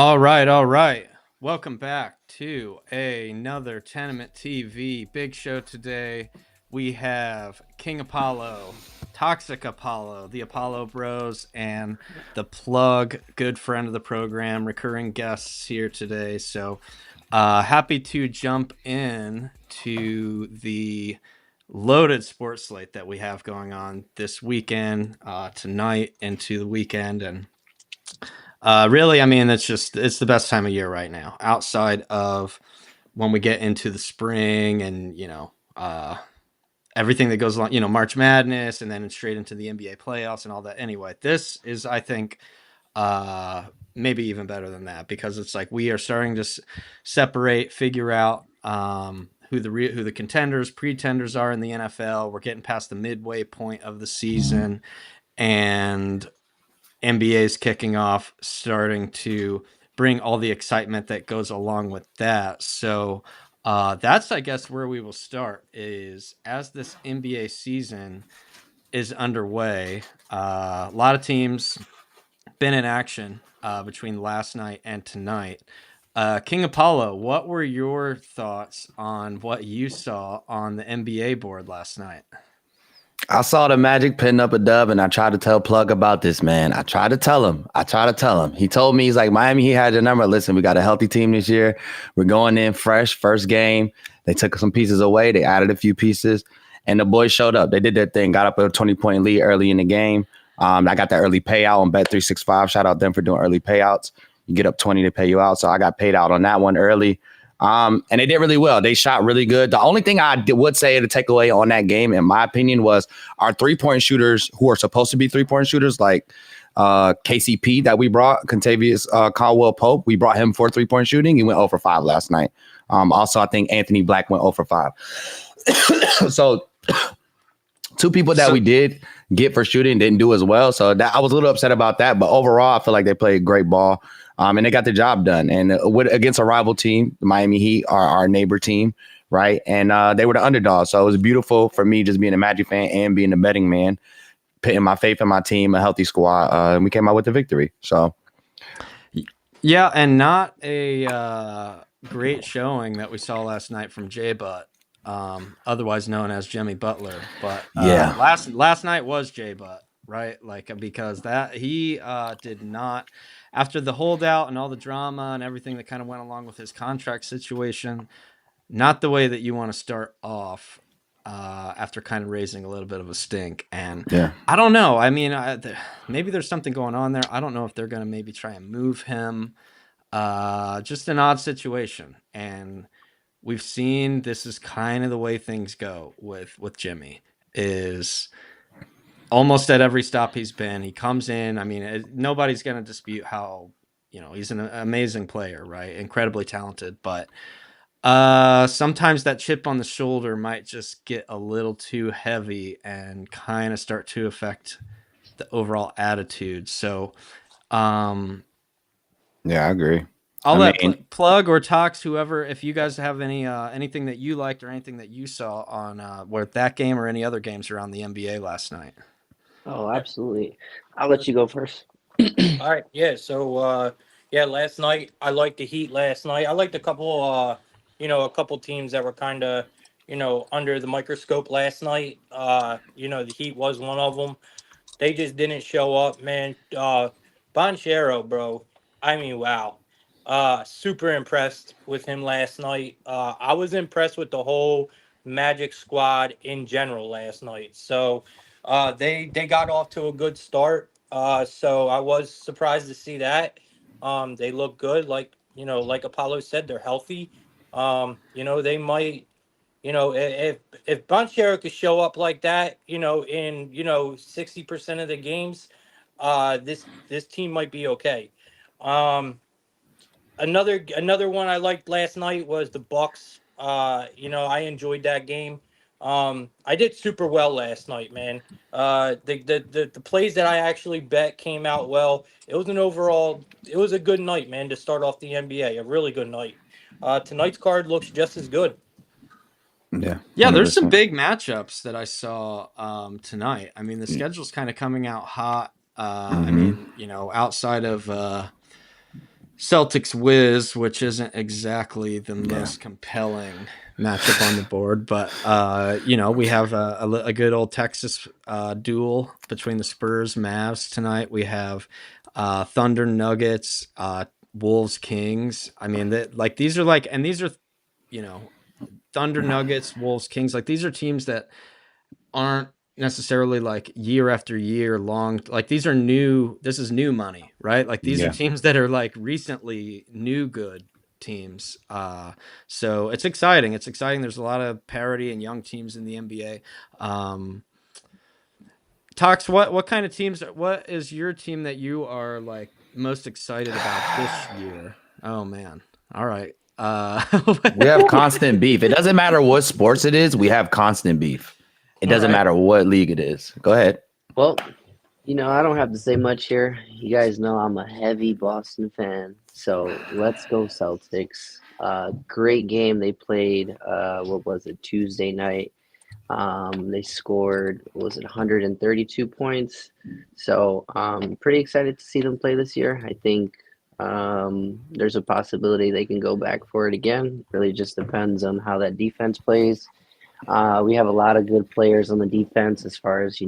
All right, all right. Welcome back to another Tenement TV big show today. We have King Apollo, Toxic Apollo, the Apollo Bros, and the Plug, good friend of the program, recurring guests here today. So happy to jump in to the loaded sports slate that we have going on this weekend, tonight into the weekend, and really, I mean, it's the best time of year right now. Outside of when we get into the spring and everything that goes along, March Madness, and then straight into the NBA playoffs and all that. Anyway, this is, I think, maybe even better than that because it's like we are starting to separate, figure out who the contenders, pretenders are in the NFL. We're getting past the midway point of the season, and NBA is kicking off, starting to bring all the excitement that goes along with that. So that's, I guess, where we will start is as this NBA season is underway. A lot of teams been in action between last night and tonight. King Apollo, what were your thoughts on what you saw on the NBA board last night? I saw the Magic putting up a dub, and I tried to tell Plug about this, man. I tried to tell him. He told me, he's like, Miami, he had your number. Listen, we got a healthy team this year. We're going in fresh, first game. They took some pieces away. They added a few pieces, and the boys showed up. They did their thing, got up a 20-point lead early in the game. I got that early payout on Bet365. Shout out them for doing early payouts. You get up 20 to pay you out. So I got paid out on that one early. And they did really well. They shot really good. The only thing I would say to take away on that game, in my opinion, was our three-point shooters who are supposed to be three-point shooters, like KCP that we brought, Contavious Caldwell Pope. We brought him for three-point shooting. He went 0 for 5 last night. Also, I think Anthony Black went 0 for 5. So two people that we did get for shooting didn't do as well. So that, I was a little upset about that. But overall, I feel like they played great ball. And they got the job done. And against a rival team, the Miami Heat, our neighbor team, right? And they were the underdog. So it was beautiful for me just being a Magic fan and being a betting man, putting my faith in my team, a healthy squad. And we came out with the victory. So, yeah, and not a great showing that we saw last night from J Butt, otherwise known as Jimmy Butler. But yeah. last night was J Butt, right? Like, because that he did not, after the holdout and all the drama and everything that kind of went along with his contract situation, not the way that you want to start off after kind of raising a little bit of a stink. And Yeah. I don't know. I mean, maybe there's something going on there. I don't know if they're going to maybe try and move him. Just an odd situation. And we've seen this is kind of the way things go with Jimmy, is almost at every stop he's been, he comes in. I mean, nobody's going to dispute how, he's an amazing player, right? Incredibly talented, but sometimes that chip on the shoulder might just get a little too heavy and kind of start to affect the overall attitude. So, Yeah, I agree. I'll I let mean, Plug or Tox, whoever, if you guys have anything that you liked or anything that you saw on with that game or any other games around the NBA last night. Oh, absolutely. I'll let you go first. All right, yeah. So, yeah, last night I liked the Heat. Last night I liked a couple teams that were kind of, under the microscope last night. The Heat was one of them. They just didn't show up, man. Bonchero, bro. I mean, wow. Super impressed with him last night. I was impressed with the whole Magic squad in general last night. So, they got off to a good start. So I was surprised to see that. They look good. Like Apollo said, they're healthy. They might, if Banchero could show up like that, in 60% of the games, this team might be okay. Um, another one I liked last night was the Bucks. I enjoyed that game. I did super well last night, man. The plays that I actually bet came out well. It was a good night, man, to start off the NBA. A really good night. Tonight's card looks just as good. yeah. Yeah, there's some 100%. big matchups that I saw tonight. I mean, the schedule's kind of coming out hot. I mean, outside of Celtics Wiz, which isn't exactly the most compelling matchup on the board, but we have a good old Texas duel between the Spurs Mavs tonight. We have Thunder Nuggets, Wolves Kings. I mean, these are Thunder Nuggets, Wolves Kings. Like these are teams that aren't necessarily like year after year long. Like these are new. This is new money, right? Like these are teams that are like recently new good teams. So it's exciting. It's exciting. There's a lot of parity and young teams in the NBA. Tox, what kind of teams? What is your team that you are like most excited about this year? Oh man. All right. We have constant beef. It doesn't matter what sports it is. We have constant beef. It doesn't matter what league it is. Go ahead. Well, I don't have to say much here. You guys know I'm a heavy Boston fan, so let's go Celtics. Great game they played. What was it, Tuesday night? They scored, was it 132 points? So pretty excited to see them play this year. I think there's a possibility they can go back for it again. Really just depends on how that defense plays. We have a lot of good players on the defense as far as,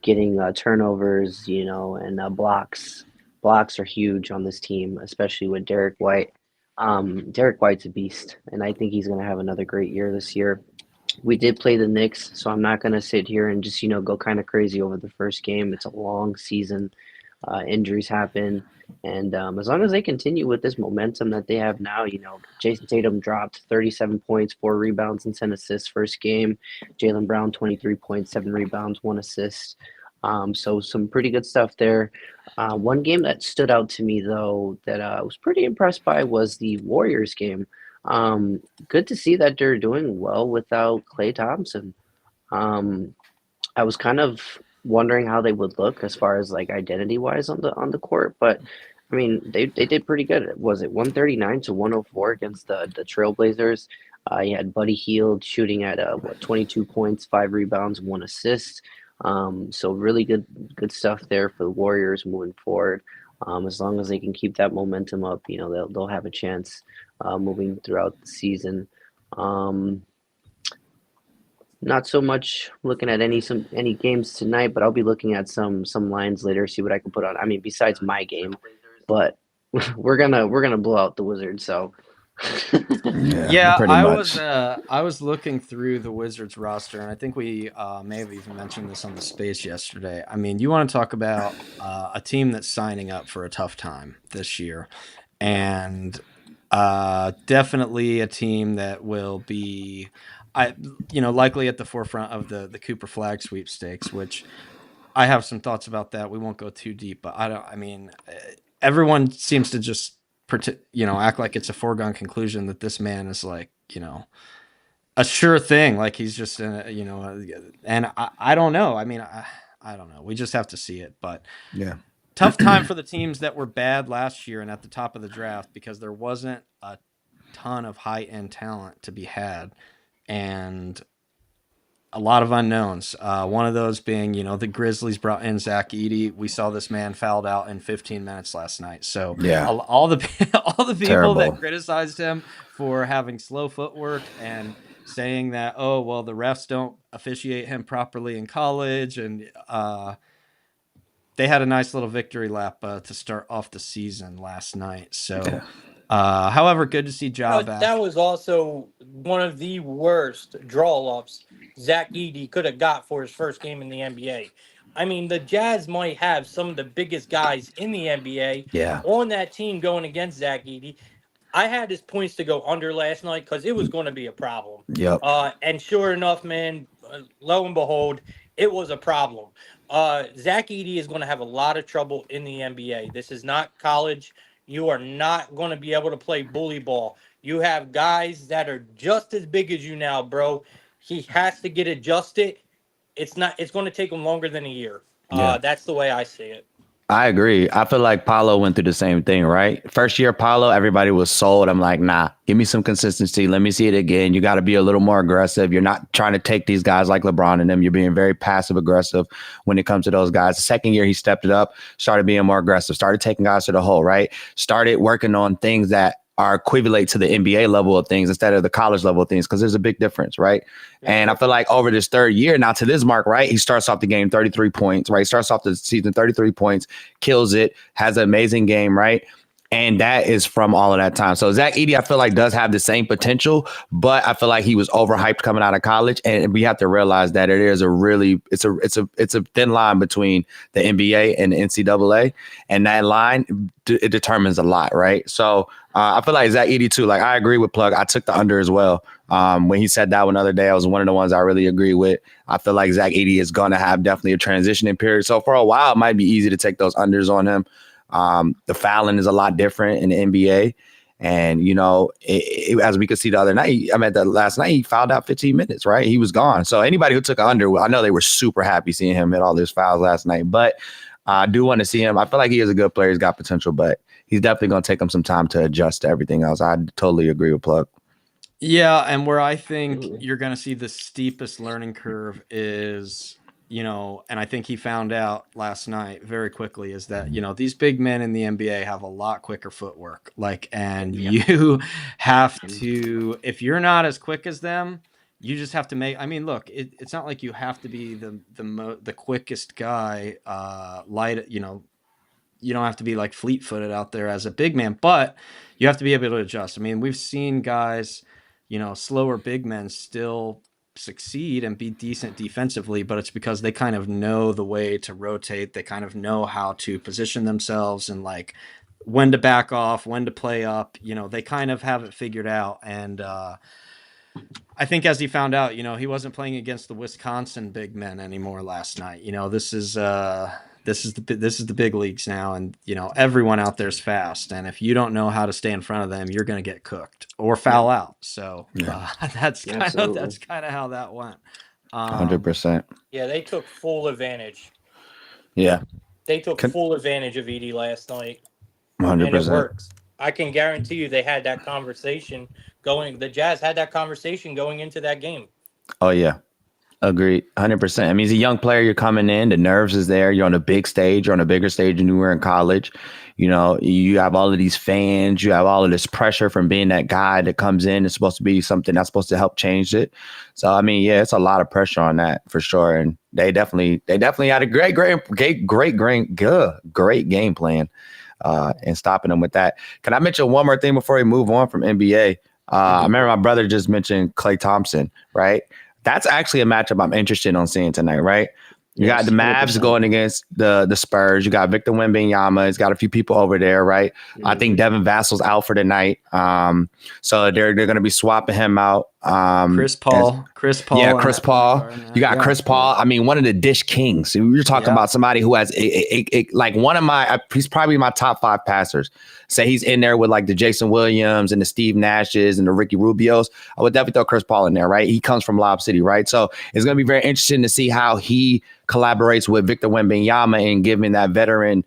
getting turnovers, and blocks. Blocks are huge on this team, especially with Derek White. Derek White's a beast, and I think he's going to have another great year this year. We did play the Knicks, so I'm not going to sit here and just, go kind of crazy over the first game. It's a long season. Injuries happen. And as long as they continue with this momentum that they have now, Jason Tatum dropped 37 points, 4 rebounds, and 10 assists first game. Jaylen Brown, 23 points, 7 rebounds, 1 assist. So some pretty good stuff there. One game that stood out to me, though, that I was pretty impressed by was the Warriors game. Good to see that they're doing well without Klay Thompson. I was kind of wondering how they would look as far as like identity wise on the court, but I mean they did pretty good. Was it 139 to 104 against the Trailblazers? You had Buddy Hield shooting at 22 points, 5 rebounds, 1 assist. So really good stuff there for the Warriors moving forward. As long as they can keep that momentum up, they'll have a chance moving throughout the season. Not so much looking at any games tonight, but I'll be looking at some lines later, see what I can put on. I mean, besides my game, but we're gonna blow out the Wizards. So Yeah, pretty much. I was looking through the Wizards roster, and I think we may have even mentioned this on the space yesterday. I mean, you want to talk about a team that's signing up for a tough time this year, and definitely a team that will be, likely at the forefront of the Cooper Flag sweepstakes, which I have some thoughts about that. We won't go too deep, but everyone seems to just act like it's a foregone conclusion that this man is like, a sure thing. Like he's just, and I don't know. I mean, I don't know. We just have to see it, but yeah. Tough time for the teams that were bad last year and at the top of the draft because there wasn't a ton of high end talent to be had. And a lot of unknowns. One of those being, the Grizzlies brought in Zack Edey. We saw this man fouled out in 15 minutes last night. So all the people Terrible. that criticized him for having slow footwork and saying that, oh, well, the refs don't officiate him properly in college, and they had a nice little victory lap to start off the season last night. So. However, good to see Ja back. That was also one of the worst draw-ups Zack Edey could have got for his first game in the NBA. I mean, the Jazz might have some of the biggest guys in the NBA on that team going against Zack Edey. I had his points to go under last night because it was going to be a problem. Yep. And sure enough, man, lo and behold, it was a problem. Zack Edey is going to have a lot of trouble in the NBA. This is not college. You are not going to be able to play bully ball. You have guys that are just as big as you now, bro. He has to get adjusted. It's going to take him longer than a year. That's the way I see it. I agree. I feel like Paulo went through the same thing, right? First year Paulo, everybody was sold. I'm like, nah, give me some consistency. Let me see it again. You got to be a little more aggressive. You're not trying to take these guys like LeBron and them. You're being very passive aggressive when it comes to those guys. The second year he stepped it up, started being more aggressive, started taking guys to the hole, right? Started working on things that are equivalent to the NBA level of things instead of the college level of things, because there's a big difference, right? And I feel like over this third year, now to this mark, right, he starts off the game 33 points, right? Starts off the season 33 points, kills it, has an amazing game, right? And that is from all of that time. So Zach Edey, I feel like does have the same potential, but I feel like he was overhyped coming out of college. And we have to realize that it is it's a thin line between the NBA and the NCAA. And that line, it determines a lot, right? So I feel like Zach Edey too. Like I agree with Plug. I took the under as well. When he said that one other day, I was one of the ones I really agree with. I feel like Zach Edey is going to have definitely a transitioning period. So for a while, it might be easy to take those unders on him. The fouling is a lot different in the NBA. And, you know, as we could see the other night, last night, he fouled out 15 minutes, right? He was gone. So anybody who took an under, I know they were super happy seeing him hit all those fouls last night. But I do want to see him. I feel like he is a good player. He's got potential, but he's definitely going to take him some time to adjust to everything else. I totally agree with Plug. Yeah, and where I think you're going to see the steepest learning curve is, you know, and I think he found out last night very quickly, is that, you know, these big men in the NBA have a lot quicker footwork. Like, and you have to, if you're not as quick as them, you just have to make, I mean, look, it's not like you have to be the quickest guy, you know, you don't have to be like fleet-footed out there as a big man, but you have to be able to adjust. I mean, we've seen guys, you know, slower big men still succeed and be decent defensively, but it's because they kind of know the way to rotate. They kind of know how to position themselves and like when to back off, when to play up. You know, they kind of have it figured out. And I think as he found out, you know, he wasn't playing against the Wisconsin big men anymore last night. You know, this is the big leagues now, and you know everyone out there's fast, and if you don't know how to stay in front of them, you're going to get cooked or foul out. So that's kind of how that went. 100%. Yeah, they took full advantage. Yeah, they took full advantage of Edey last night. 100%. And it works. I can guarantee you they had that conversation going. The Jazz had that conversation going into that game. Oh yeah. Agreed, 100%. I mean, he's a young player. You're coming in. The nerves is there. You're on a big stage. You're on a bigger stage than you were in college. You know, you have all of these fans. You have all of this pressure from being that guy that comes in. It's supposed to be something that's supposed to help change it. So, I mean, yeah, it's a lot of pressure on that for sure. And they definitely had a great game plan and stopping them with that. Can I mention one more thing before we move on from NBA? I remember my brother just mentioned Klay Thompson, right? That's actually a matchup I'm interested in seeing tonight, right? You got the Mavs 100%. Going against the Spurs. You got Victor Wembanyama. He's got a few people over there, right? Mm-hmm. I think Devin Vassal's out for the night. So they're going to be swapping him out. Chris Paul. Yeah, Chris Paul. You got Chris Paul. I mean, one of the dish kings. You're talking about somebody who has like one of he's probably my top 5 passers. Say he's in there with like the Jason Williams and the Steve Nashes and the Ricky Rubios. I would definitely throw Chris Paul in there, right? He comes from Lob City, right? So it's going to be very interesting to see how he collaborates with Victor Wembanyama and giving that veteran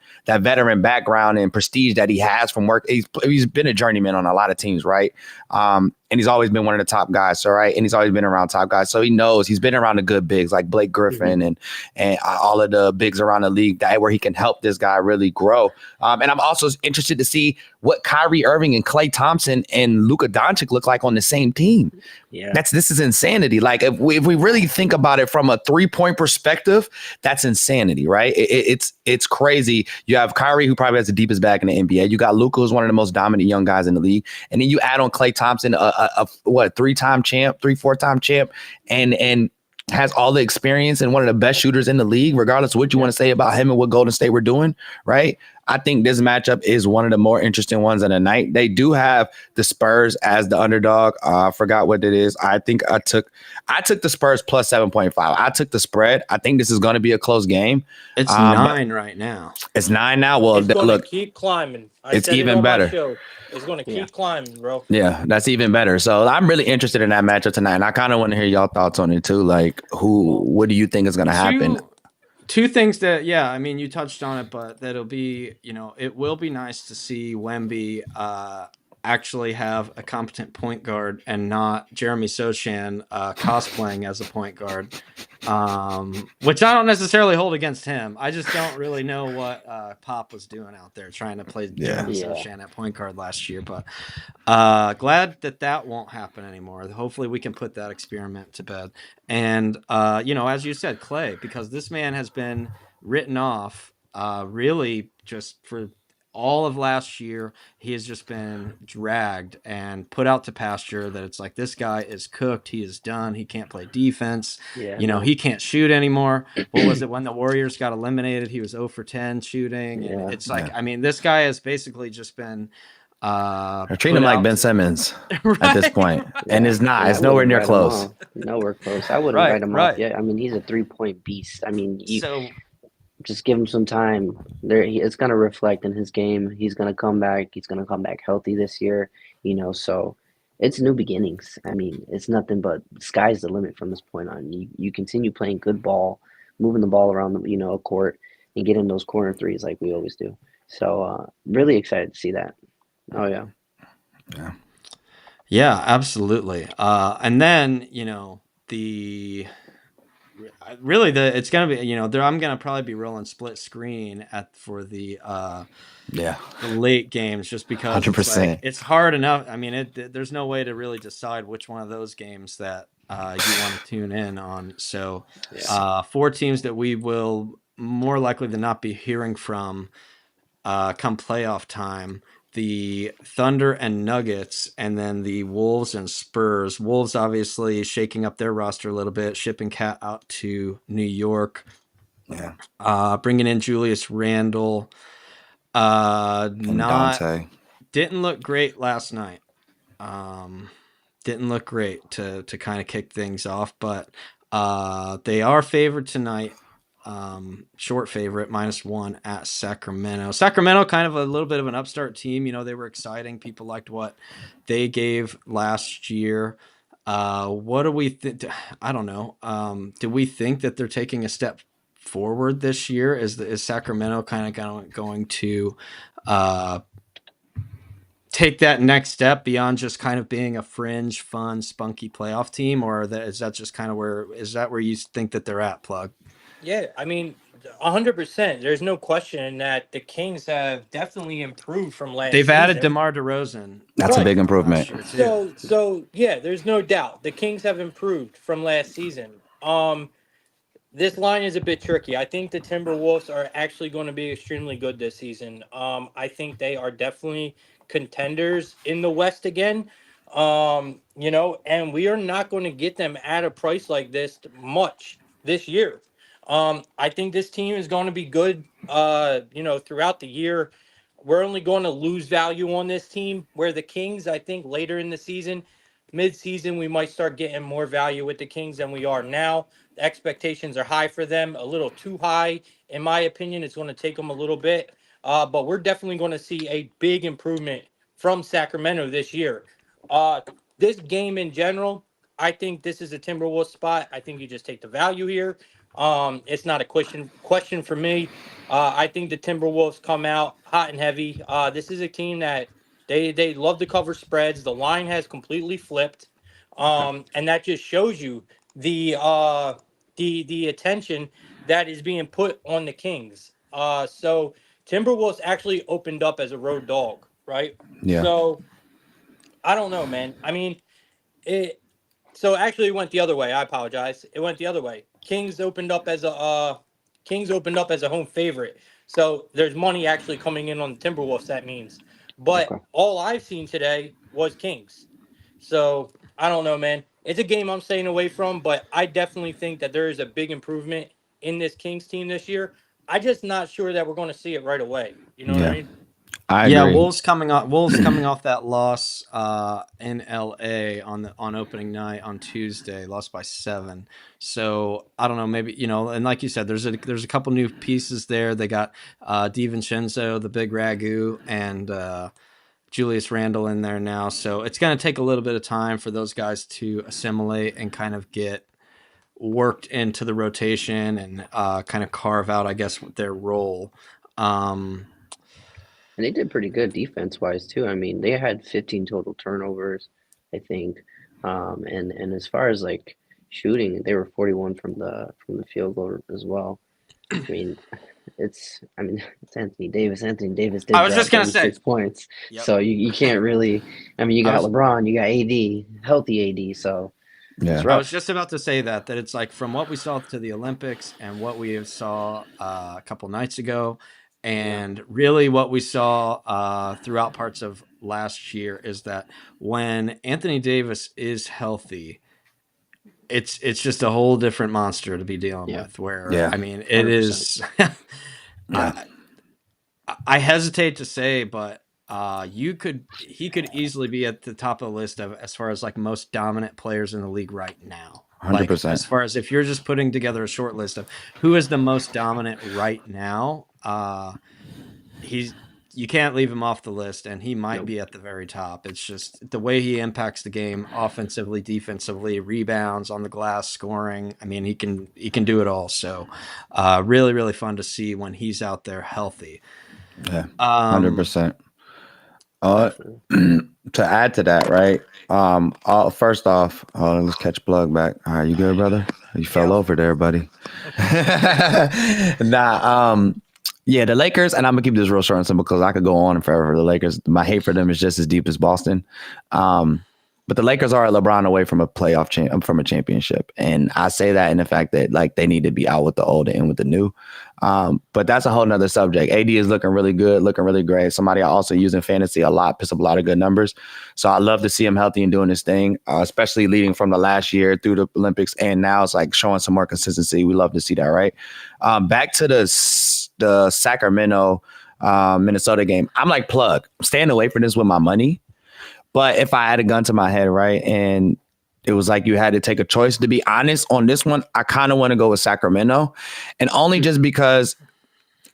background and prestige that he has from work. He's been a journeyman on a lot of teams, right? And he's always been one of the top guys, so right? And he's always been around top guys. So he knows he's been around the good bigs like Blake Griffin and all of the bigs around the league where he can help this guy really grow. And I'm also interested to see what Kyrie Irving and Klay Thompson and Luka Doncic look like on the same team. Yeah, this is insanity. Like if we really think about it from a 3-point perspective, that's insanity, right? It's crazy. You have Kyrie, who probably has the deepest bag in the NBA. You got Luka, who's one of the most dominant young guys in the league, and then you add on Klay Thompson, a 3-time champ, 4-time champ, and has all the experience and one of the best shooters in the league, regardless of what you want to say about him and what Golden State were doing, right? I think this matchup is one of the more interesting ones of the night. They do have the Spurs as the underdog. I forgot what it is. I think I took the Spurs plus 7.5. I took the spread. I think this is going to be a close game. It's 9 right now. It's 9 now. Well, look, keep climbing. It's even better. It's going to keep climbing, bro. Yeah, that's even better. So I'm really interested in that matchup tonight, and I kind of want to hear y'all thoughts on it too. Like, what do you think is going to happen? Two things that, yeah, I mean, you touched on it, but that'll be, it will be nice to see Wemby actually have a competent point guard and not Jeremy Sochan cosplaying as a point guard, which I don't necessarily hold against him. I just don't really know what Pop was doing out there trying to play Jeremy Sochan at point guard last year, but glad that won't happen anymore. Hopefully we can put that experiment to bed. And, as you said, Clay, because this man has been written off really just for all of last year. He has just been dragged and put out to pasture that it's like, this guy is cooked. He is done. He can't play defense. Yeah, He can't shoot anymore. What was it when the Warriors got eliminated? He was 0 for 10 shooting. Yeah. And it's like, I mean, this guy has basically just been they're treating him like Ben Simmons at this point. And it's not. It's nowhere near close. Nowhere close. I wouldn't write him off yet. I mean, he's a 3-point beast. I mean, just give him some time. It's going to reflect in his game. He's going to come back. He's going to come back healthy this year. So it's new beginnings. I mean, it's nothing but sky's the limit from this point on. You continue playing good ball, moving the ball around a court, and getting those corner threes like we always do. So really excited to see that. Oh yeah. Yeah, absolutely. And then, it's going to be, I'm going to probably be rolling split screen for the late games, just because 100%. It's hard enough. I mean, there's no way to really decide which one of those games that you want to tune in on. So 4 teams that we will more likely than not be hearing from come playoff time: the Thunder and Nuggets, and then the Wolves and Spurs. Wolves obviously shaking up their roster a little bit, shipping Cat out to New York. Yeah. Bringing in Julius Randle. Dante. Didn't look great last night. Didn't look great to kind of kick things off, but they are favored tonight. Short favorite, -1 at Sacramento. Sacramento, kind of a little bit of an upstart team. They were exciting. People liked what they gave last year. What do we think? I don't know. Do we think that they're taking a step forward this year? Is Sacramento kind of going to take that next step beyond just kind of being a fringe, fun, spunky playoff team, or is that just kind of where you think that they're at, Plug? Yeah, I mean, 100%. There's no question that the Kings have definitely improved from last They've season. added DeMar DeRozan. That's a big improvement. So yeah, there's no doubt the Kings have improved from last season. This line is a bit tricky. I think the Timberwolves are actually going to be extremely good this season. I think they are definitely contenders in the West again. And we are not going to get them at a price like this much this year. I think this team is going to be good, throughout the year. We're only going to lose value on this team, where the Kings, I think later in the season, mid-season, we might start getting more value with the Kings than we are now. The expectations are high for them, a little too high. In my opinion, it's going to take them a little bit. But we're definitely going to see a big improvement from Sacramento this year. This game in general, I think this is a Timberwolves spot. I think you just take the value here. It's not a question for me. I think the Timberwolves come out hot and heavy. This is a team that they love to cover spreads. The line has completely flipped, and that just shows you the attention that is being put on the Kings. So Timberwolves actually opened up as a road dog, right? Yeah. So I don't know, man. I mean, it. So actually, it went the other way. I apologize. It went the other way. Kings opened up as a home favorite. So there's money actually coming in on the Timberwolves. That means, but all I've seen today was Kings. So I don't know, man. It's a game I'm staying away from, but I definitely think that there is a big improvement in this Kings team this year. I'm just not sure that we're going to see it right away. You know what I mean? I agree. Wolves coming off that loss in LA on opening night on Tuesday, lost by 7. So I don't know, maybe and like you said, there's a couple new pieces there. They got DiVincenzo, the big ragu, and Julius Randle in there now. So it's going to take a little bit of time for those guys to assimilate and kind of get worked into the rotation and kind of carve out, I guess, their role. And they did pretty good defense-wise too. I mean, they had 15 total turnovers, I think. And as far as like shooting, they were 41 from the field goal as well. I mean, it's Anthony Davis. Anthony Davis did I was drop just gonna say, 36 points, Yep. so you can't really. I mean, you got LeBron, you got AD, healthy AD, so Yeah. it's I rough. was just about to say that it's like from what we saw to the Olympics and what we saw a couple nights ago, and really what we saw throughout parts of last year is that when Anthony Davis is healthy, it's just a whole different monster to be dealing with. Where I mean, it 100%. Is. I hesitate to say, but he could easily be at the top of the list of as far as like most dominant players in the league right now. 100%. Like, as far as if you're just putting together a short list of who is the most dominant right now, you can't leave him off the list, and he might be at the very top. It's just the way he impacts the game offensively, defensively, rebounds on the glass, scoring. I mean, he can do it all. So really, really fun to see when he's out there healthy. Yeah, 100%. To add to that, right? First off, let's catch Plug back. All right, you good, brother? You fell over there, buddy. Yeah, the Lakers, and I'm gonna keep this real short and simple because I could go on forever. The Lakers, my hate for them is just as deep as Boston. But the Lakers are a LeBron away from a from a championship. And I say that in the fact that like they need to be out with the old and in with the new. But that's a whole nother subject. AD is looking really good, looking really great. Somebody I also use in fantasy a lot, piss up a lot of good numbers. So I love to see him healthy and doing his thing, especially leading from the last year through the Olympics. And now it's like showing some more consistency. We love to see that, right? Back to the Sacramento, Minnesota game. I'm like, Plug, I'm staying away from this with my money. But if I had a gun to my head, right, and it was like you had to take a choice, to be honest, on this one, I kind of want to go with Sacramento. And only just because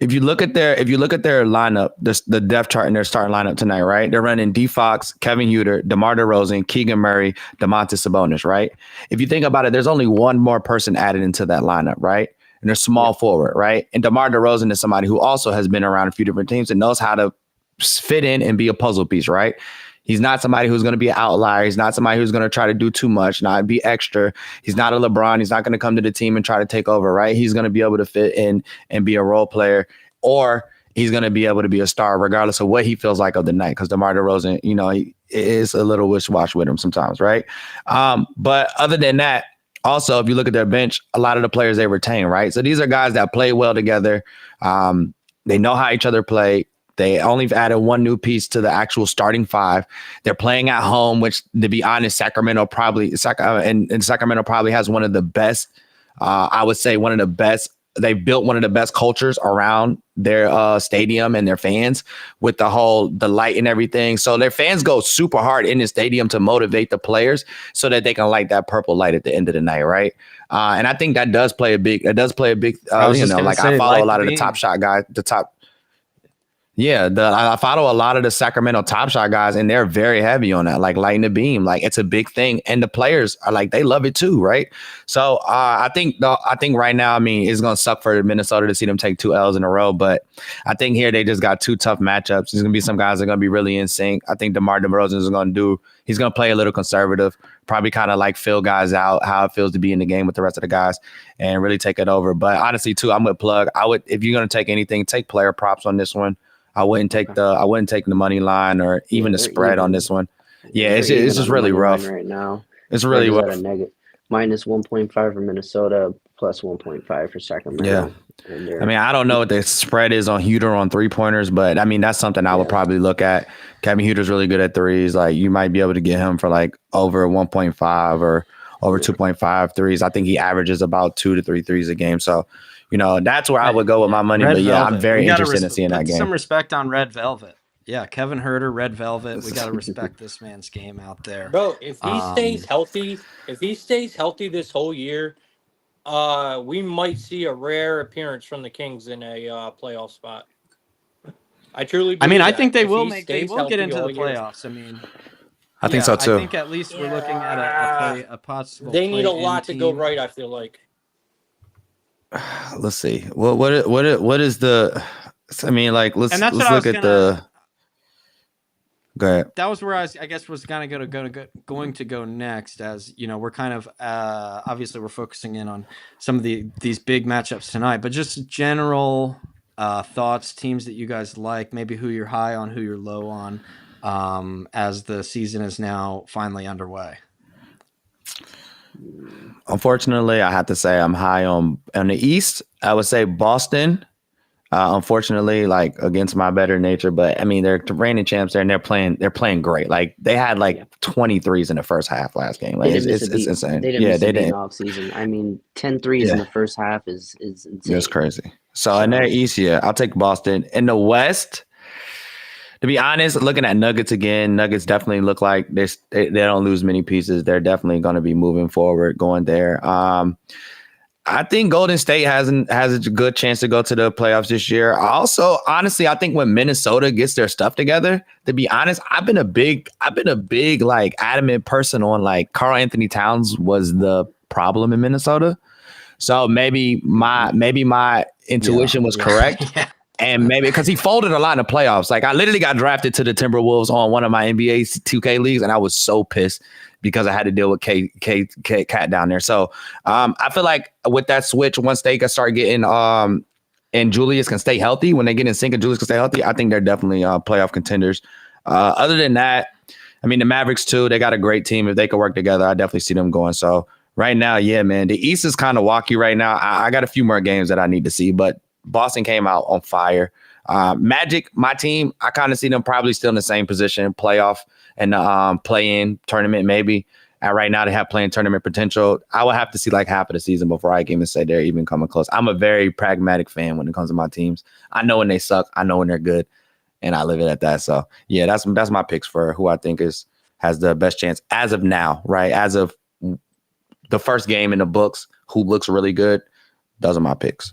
if you look at their lineup, the depth chart in their starting lineup tonight, right? They're running D Fox, Kevin Huerter, DeMar DeRozan, Keegan Murray, Domantas Sabonis, right? If you think about it, there's only one more person added into that lineup, right? And they're small forward, right? And DeMar DeRozan is somebody who also has been around a few different teams and knows how to fit in and be a puzzle piece, right? He's not somebody who's going to be an outlier. He's not somebody who's going to try to do too much, not be extra. He's not a LeBron. He's not going to come to the team and try to take over, right? He's going to be able to fit in and be a role player, or he's going to be able to be a star regardless of what he feels like of the night. Because DeMar DeRozan, he is a little wish-wash with him sometimes, right? But other than that, also, if you look at their bench, a lot of the players they retain, right? So these are guys that play well together. They know how each other play. They only added one new piece to the actual starting five. They're playing at home, which, to be honest, Sacramento probably has one of the best. I would say one of the best. They've built one of the best cultures around their stadium and their fans with the light and everything. So their fans go super hard in the stadium to motivate the players so that they can light that purple light at the end of the night, right? And I think that does play a big. I follow a lot of the top shot guys, I follow a lot of the Sacramento top shot guys, and they're very heavy on that, like lighting the beam. Like, it's a big thing. And the players are like, they love it too, right? So I think right now, I mean, it's going to suck for Minnesota to see them take 2 L's in a row. But I think here they just got two tough matchups. There's going to be some guys that are going to be really in sync. I think DeMar DeRozan he's going to play a little conservative, probably kind of like fill guys out, how it feels to be in the game with the rest of the guys, and really take it over. But honestly, too, I'm with Plug. If you're going to take anything, take player props on this one. I wouldn't take the money line or even the spread on this one. Yeah, it's just really rough right now. It's really rough. At a minus 1.5 for Minnesota, plus 1.5 for Sacramento. Yeah. I mean, I don't know what the spread is on Huerter on 3-pointers, but I mean, that's something I would probably look at. Kevin Huter's really good at threes. Like, you might be able to get him for like over 1.5 or over 2.5 threes. I think he averages about 2 to 3 threes a game. So, that's where I would go with my money. Red Velvet. I'm very interested in seeing that game. Some respect on Red Velvet. Yeah, Kevin Huerter, Red Velvet. We got to respect this man's game out there. Bro, if he stays healthy this whole year, we might see a rare appearance from the Kings in a playoff spot. I truly believe I think they will get into the playoffs. I mean, I think so I too. think at least we're looking at a possible. They need a play-in lot to go team. right, I feel like. Let's see. What is the? I mean, like let's And that's what I look was at the. Go ahead. That was where I guess was going to go next. As you know, we're kind of obviously we're focusing in on some of these big matchups tonight, but just general thoughts, teams that you guys like, maybe who you're high on, who you're low on, as the season is now finally underway. Unfortunately, I have to say I'm high on the East. I would say Boston. Unfortunately, like against my better nature, but I mean they're reigning champs there and they're playing great. Like they had like 23s in the first half last game. Like it's insane. They didn't off season. I mean, 10 threes in the first half is insane. It's crazy. So in their East, I'll take Boston. In the West, to be honest, looking at Nuggets again, Nuggets definitely look like they don't lose many pieces. They're definitely going to be moving forward, going there. I think Golden State has a good chance to go to the playoffs this year. Also, honestly, I think when Minnesota gets their stuff together, to be honest, I've been a big like adamant person on like Karl Anthony Towns was the problem in Minnesota. So maybe my intuition was correct. Yeah. And maybe because he folded a lot in the playoffs. Like I literally got drafted to the Timberwolves on one of my NBA 2K leagues, and I was so pissed because I had to deal with Cat down there. So I feel like with that switch, once they can start getting and Julius can stay healthy, when they get in sync and Julius can stay healthy, I think they're definitely playoff contenders. Other than that, I mean the Mavericks too. They got a great team. If they can work together, I definitely see them going. So right now, yeah, man, the East is kind of wacky right now. I got a few more games that I need to see, but Boston came out on fire. Magic, my team, I kind of see them probably still in the same position, playoff and play-in tournament maybe. And right now they have play-in tournament potential. I would have to see like half of the season before I can even say they're even coming close. I'm a very pragmatic fan when it comes to my teams. I know when they suck. I know when they're good. And I live it at that. So, yeah, that's my picks for who I think has the best chance as of now, right? As of the first game in the books, who looks really good. Those are my picks.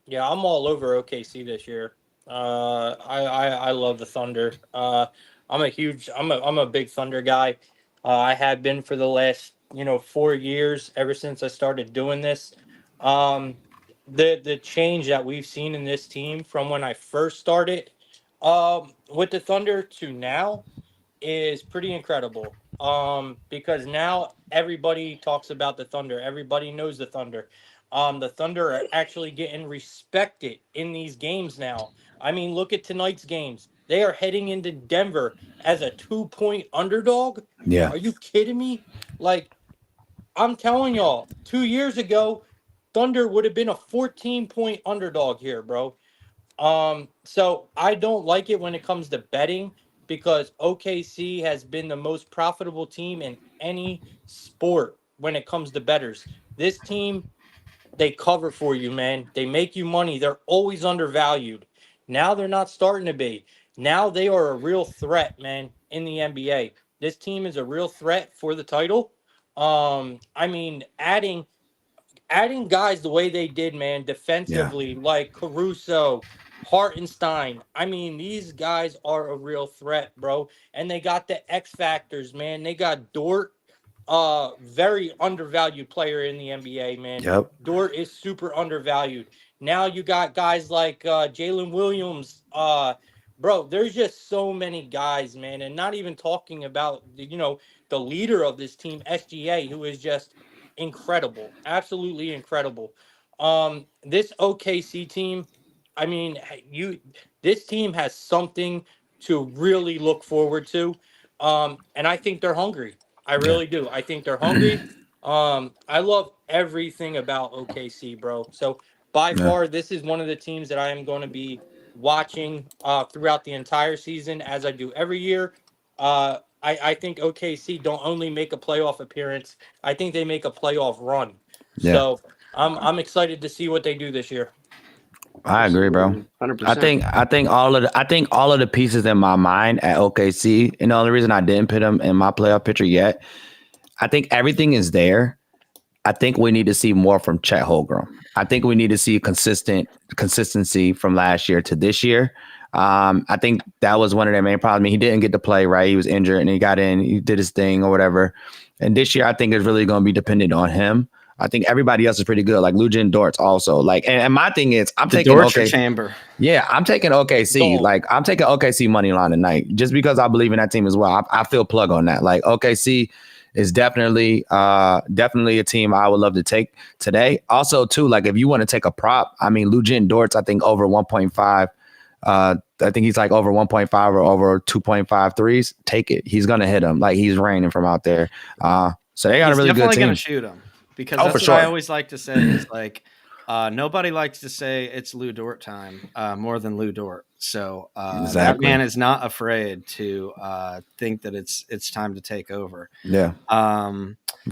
Yeah, I'm all over OKC this year. I love the Thunder. I'm a big Thunder guy. I have been for the last 4 years, ever since I started doing this. The change that we've seen in this team from when I first started with the Thunder to now is pretty incredible. Because now everybody talks about the Thunder. Everybody knows the Thunder. The Thunder are actually getting respected in these games now. I mean, look at tonight's games. They are heading into Denver as a 2-point underdog. Yeah. Are you kidding me? Like, I'm telling y'all, 2 years ago, Thunder would have been a 14-point underdog here, bro. So I don't like it when it comes to betting because OKC has been the most profitable team in any sport when it comes to bettors. This team, they cover for you, man. They make you money. They're always undervalued. Now they're not starting to be. Now they are a real threat, man, in the NBA. This team is a real threat for the title. I mean, adding guys the way they did, man, defensively, like Caruso, Hartenstein. I mean, these guys are a real threat, bro. And they got the X factors, man. They got Dort, very undervalued player in the NBA, man. Yep. Dort is super undervalued. Now you got guys like Jalen Williams. Bro, there's just so many guys, man. And not even talking about, the leader of this team, SGA, who is just incredible, absolutely incredible. This OKC team, I mean, this team has something to really look forward to. And I think they're hungry. I really do. I think they're hungry. I love everything about OKC, bro. So by far, this is one of the teams that I am going to be watching throughout the entire season, as I do every year. I think OKC don't only make a playoff appearance. I think they make a playoff run. Yeah. So I'm excited to see what they do this year. I agree, bro. 100%. I think all of the pieces in my mind at OKC, and the only reason I didn't put them in my playoff picture yet, I think everything is there. I think we need to see more from Chet Holmgren. I think we need to see consistency from last year to this year. I think that was one of their main problems. I mean, he didn't get to play, right? He was injured and he got in, he did his thing or whatever. And this year, I think is really going to be dependent on him. I think everybody else is pretty good, like Lujan Dortz also. Like, and my thing is, I'm taking Dortcher chamber. Yeah, I'm taking OKC. Don't. Like, I'm taking OKC money line tonight just because I believe in that team as well. I feel plug on that. Like, OKC is definitely a team I would love to take today. Also, too, like if you want to take a prop, I mean, Lujan Dortz, I think over 1.5. I think he's like over 1.5 or over 2.5 threes. Take it. He's gonna hit him. Like he's raining from out there. So they got a really good team. Definitely gonna shoot him because that's what I always like to say is like nobody likes to say it's Lou Dort time more than Lou Dort. So that man is not afraid to think that it's time to take over. Yeah.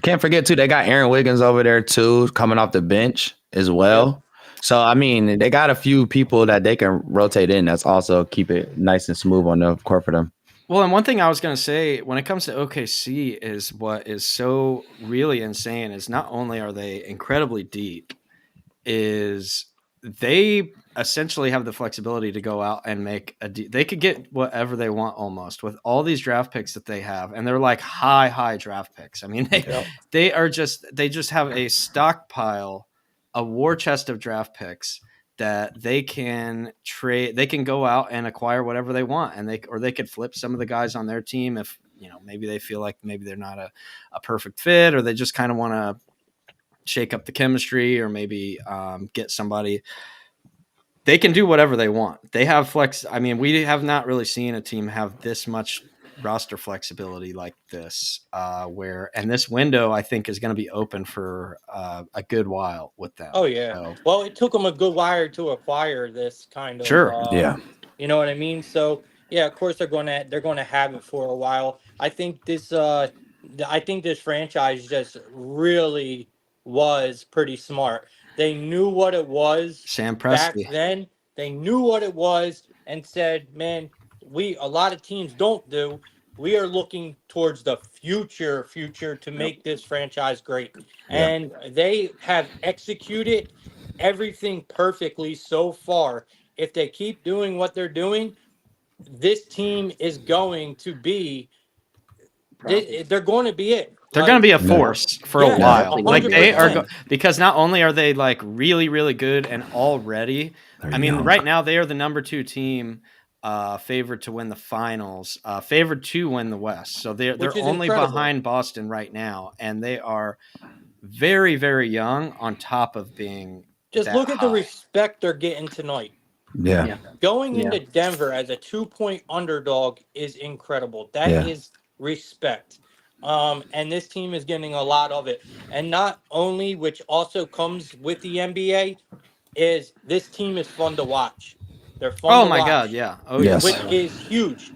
Can't forget too, they got Aaron Wiggins over there too, coming off the bench as well. Yeah. So, I mean, they got a few people that they can rotate in. That's also keep it nice and smooth on the court for them. Well, and one thing I was going to say when it comes to OKC is what is so really insane is not only are they incredibly deep, is they essentially have the flexibility to go out and make they could get whatever they want almost with all these draft picks that they have. And they're like high draft picks. I mean, they just have a stockpile, a war chest of draft picks that they can trade. They can go out and acquire whatever they want, and they could flip some of the guys on their team if maybe they feel like maybe they're not a perfect fit, or they just kind of want to shake up the chemistry, or maybe get somebody. They can do whatever they want. They have flex. I mean, we have not really seen a team have this much roster flexibility like this, and this window I think is going to be open for a good while with them. Oh yeah. So, well, it took them a good while to acquire this kind of. Sure. Yeah. You know what I mean? So yeah, of course they're going to have it for a while. I think this franchise just really was pretty smart. They knew what it was. Sam Presti. Back then. They knew what it was and said, man, a lot of teams don't do. We are looking towards the future to make this franchise great. Yeah. And they have executed everything perfectly so far. If they keep doing what they're doing, this team is going to be they're going to be it. They're going to be a force for a while. 100%. Like they are because not only are they like really, really good and already, I mean, right now they are the number 2 team, favored to win the finals, favored to win the West. So they're only behind Boston right now, and they are very, very young on top of being. Just look at the respect they're getting tonight. Yeah. Going into Denver as a 2-point underdog is incredible. That is respect. And this team is getting a lot of it. And not only, which also comes with the NBA, is this team is fun to watch. They're fun to watch. Oh my God, yeah. Oh yes. Which is huge.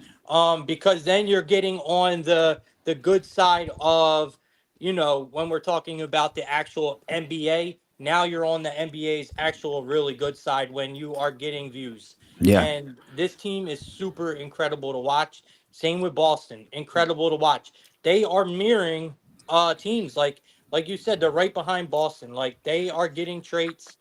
Because then you're getting on the good side of, when we're talking about the actual NBA, now you're on the NBA's actual really good side when you are getting views. Yeah. And this team is super incredible to watch. Same with Boston. Incredible to watch. They are mirroring teams like you said. They're right behind Boston. Like they are getting traits.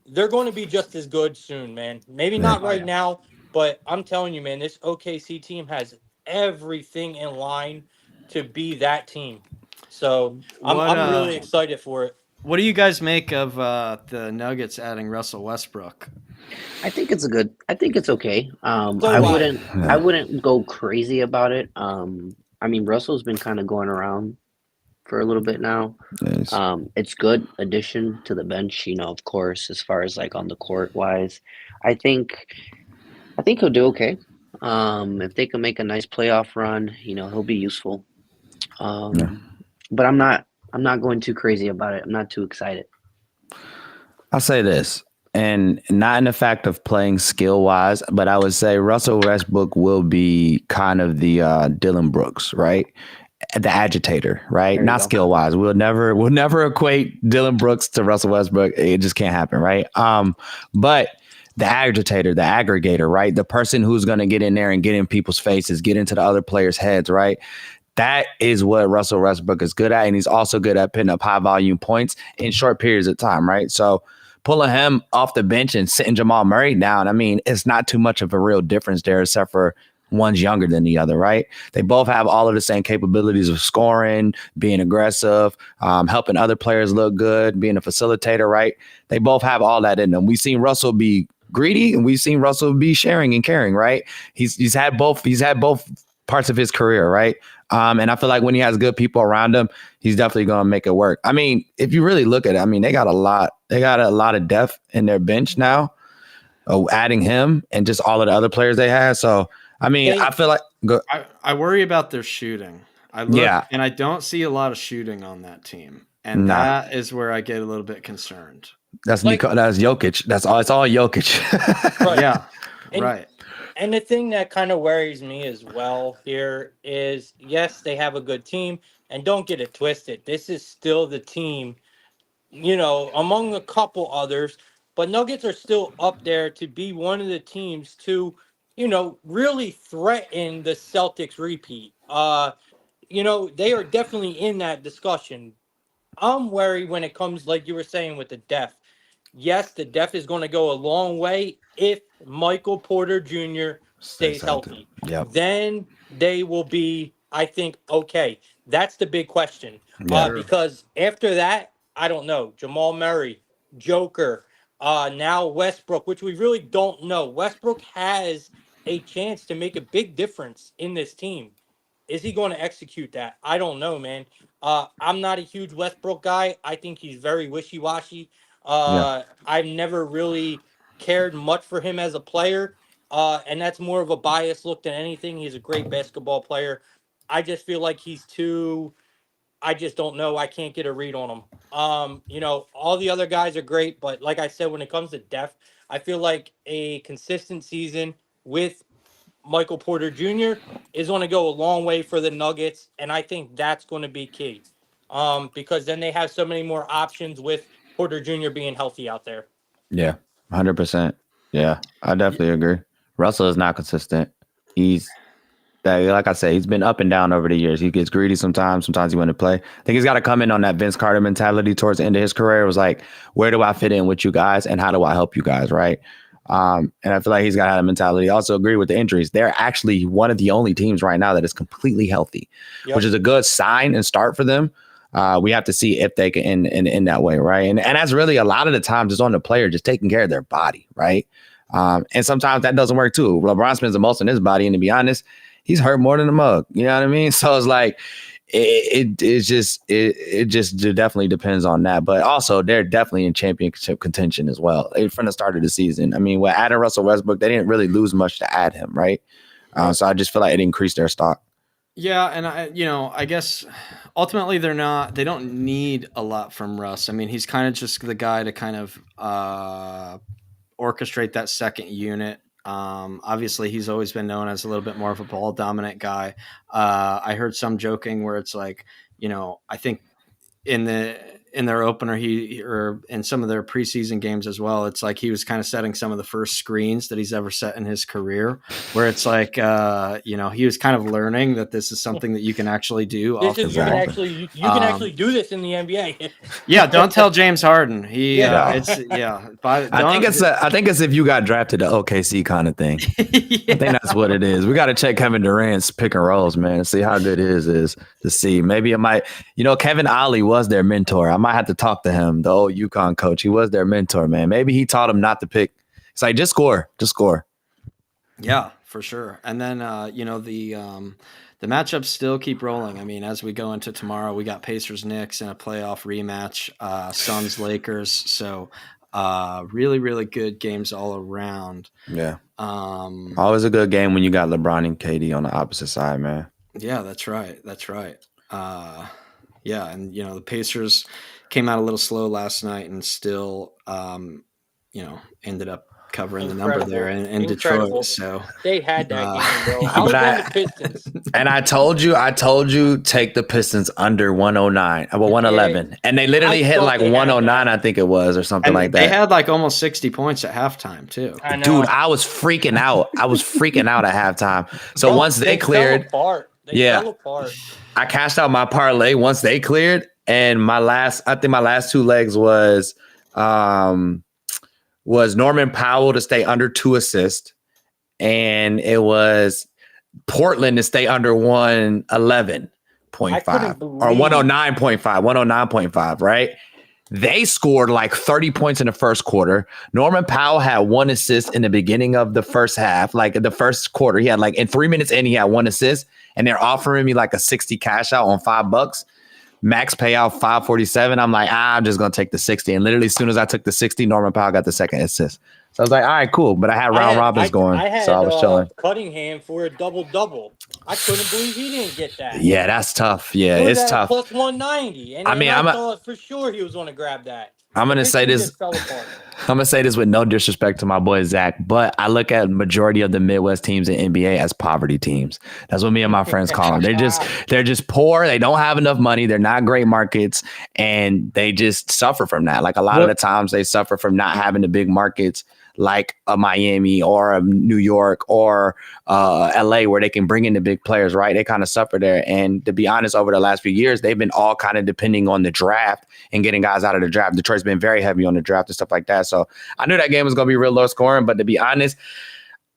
They're going to be just as good soon, man. Maybe not right now, but I'm telling you, man, this OKC team has everything in line to be that team. So I'm really excited for it. What do you guys make of the Nuggets adding Russell Westbrook? I think it's okay. I wouldn't go crazy about it. I mean, Russell's been kind of going around for a little bit now. Nice. It's good addition to the bench, of course, as far as like on the court wise. I think he'll do okay. If they can make a nice playoff run, he'll be useful. But I'm not going too crazy about it. I'm not too excited. I'll say this, and not in the fact of playing skill wise, but I would say Russell Westbrook will be kind of the Dylan Brooks, right? The agitator, right? Not skill wise. We'll never equate Dylan Brooks to Russell Westbrook. It just can't happen, right? But the agitator, the aggregator, right? The person who's going to get in there and get in people's faces, get into the other players' heads, right? That is what Russell Westbrook is good at. And he's also good at putting up high volume points in short periods of time, right? So pulling him off the bench and sitting Jamal Murray down, I mean, it's not too much of a real difference there, except for one's younger than the other, right? They both have all of the same capabilities of scoring, being aggressive, helping other players look good, being a facilitator, right? They both have all that in them. We've seen Russell be greedy, and we've seen Russell be sharing and caring, right? He's had both parts of his career, right? And I feel like when he has good people around him, he's definitely going to make it work. I mean, if you really look at it, I mean, they got a lot of depth in their bench now, adding him and just all of the other players they had. So, I mean, I feel like I worry about their shooting. I look and I don't see a lot of shooting on that team. And that is where I get a little bit concerned. That's that's Jokic. That's all. It's all Jokic. Right. Yeah. And, right. And the thing that kind of worries me as well here is, yes, they have a good team, and don't get it twisted. This is still the team, you know, among a couple others, but Nuggets are still up there to be one of the teams to, you know, really threaten the Celtics repeat. You know, they are definitely in that discussion. I'm worried when it comes, like you were saying, with the depth. Yes, the depth is going to go a long way if Michael Porter Jr. stays healthy. Yep. Then they will be, I think, okay. That's the big question. Because after that, I don't know. Jamal Murray, Joker, now Westbrook, which we really don't know. Westbrook has a chance to make a big difference in this team. Is he going to execute that? I don't know, man. I'm not a huge Westbrook guy. I think he's very wishy-washy. I've never really cared much for him as a player, and that's more of a biased look than anything. He's a great basketball player. I just feel like he's too. I just don't know. I can't get a read on him. You know, all the other guys are great, but like I said, when it comes to depth, I feel like a consistent season with Michael Porter Jr. is going to go a long way for the Nuggets, and I think that's going to be key. Because then they have so many more options with Porter Jr. being healthy out there. Yeah, 100%. Yeah, I definitely agree. Russell is not consistent. Like I said, he's been up and down over the years. He gets greedy sometimes. Sometimes he wants to play. I think he's got to come in on that Vince Carter mentality towards the end of his career. It was like, where do I fit in with you guys, and how do I help you guys, right? And I feel like he's got to have a mentality. I also agree with the injuries. They're actually one of the only teams right now that is completely healthy, which is a good sign and start for them. We have to see if they can end that way, right? And that's really a lot of the times it's on the player just taking care of their body, right? And sometimes that doesn't work too. LeBron spends the most on his body, and to be honest, he's hurt more than a mug. You know what I mean? So it's like it just definitely depends on that. But also, they're definitely in championship contention as well from the start of the season. I mean, with adding Russell Westbrook, they didn't really lose much to add him, right? So I just feel like it increased their stock. Yeah, and I guess ultimately they don't need a lot from Russ. I mean, he's kind of just the guy to kind of orchestrate that second unit. Obviously he's always been known as a little bit more of a ball dominant guy. I heard some joking where it's like, I think in their opener, or in some of their preseason games as well, it's like he was kind of setting some of the first screens that he's ever set in his career, where it's like, he was kind of learning that this is something that you can actually do. You can actually do this in the NBA. Yeah. Don't tell James Harden. I think it's if you got drafted to OKC kind of thing. I think that's what it is. We got to check Kevin Durant's pick and rolls, man, and see how good his is to see. Maybe it might, Kevin Ollie was their mentor. I might have to talk to him, the old UConn coach. He was their mentor, man. Maybe he taught him not to pick. It's like, just score. Yeah, for sure. And then, the matchups still keep rolling. I mean, as we go into tomorrow, we got Pacers-Knicks in a playoff rematch, Suns-Lakers. So really, really good games all around. Yeah. Always a good game when you got LeBron and KD on the opposite side, man. Yeah, that's right. Yeah, and the Pacers came out a little slow last night and still, ended up covering the number there in Detroit. So they had that game, bro. I was on the Pistons, and I told you take the Pistons under 109, 111, and they literally hit like 109, I think it was, or something like that. They had like almost 60 points at halftime too. Dude, I was freaking out. at halftime. So once they cleared, fell apart. I cashed out my parlay once they cleared, and my last two legs was was Norman Powell to stay under 2 assists, and it was Portland to stay under 111.5 or 109.5, right? They scored like 30 points in the first quarter. Norman Powell had 1 assist in the beginning of the first half. Like in the first quarter, he had like in 3 minutes in, he had 1 assist, and they're offering me like a 60 cash out on $5. Max payout 547. I'm like, I'm just gonna take the 60. And literally, as soon as I took the 60, Norman Powell got the second assist. So I was like, all right, cool. But I had round robins going, so I was chilling. Cunningham for a double. I couldn't believe he didn't get that. Yeah, that's tough. Yeah, It was it's tough. plus 190. And I thought for sure he was going to grab that. I'm gonna say this. I'm gonna say this with no disrespect to my boy Zack, but I look at majority of the Midwest teams in NBA as poverty teams. That's what me and my friends call them. They're just poor. They don't have enough money. They're not great markets, and they just suffer from that. Like a lot of the times, they suffer from not having the big markets like a Miami or a New York or LA, where they can bring in the big players, right? They kind of suffer there. And to be honest, over the last few years, they've been all kind of depending on the draft and getting guys out of the draft. Detroit's been very heavy on the draft and stuff like that. So I knew that game was going to be real low scoring, but to be honest,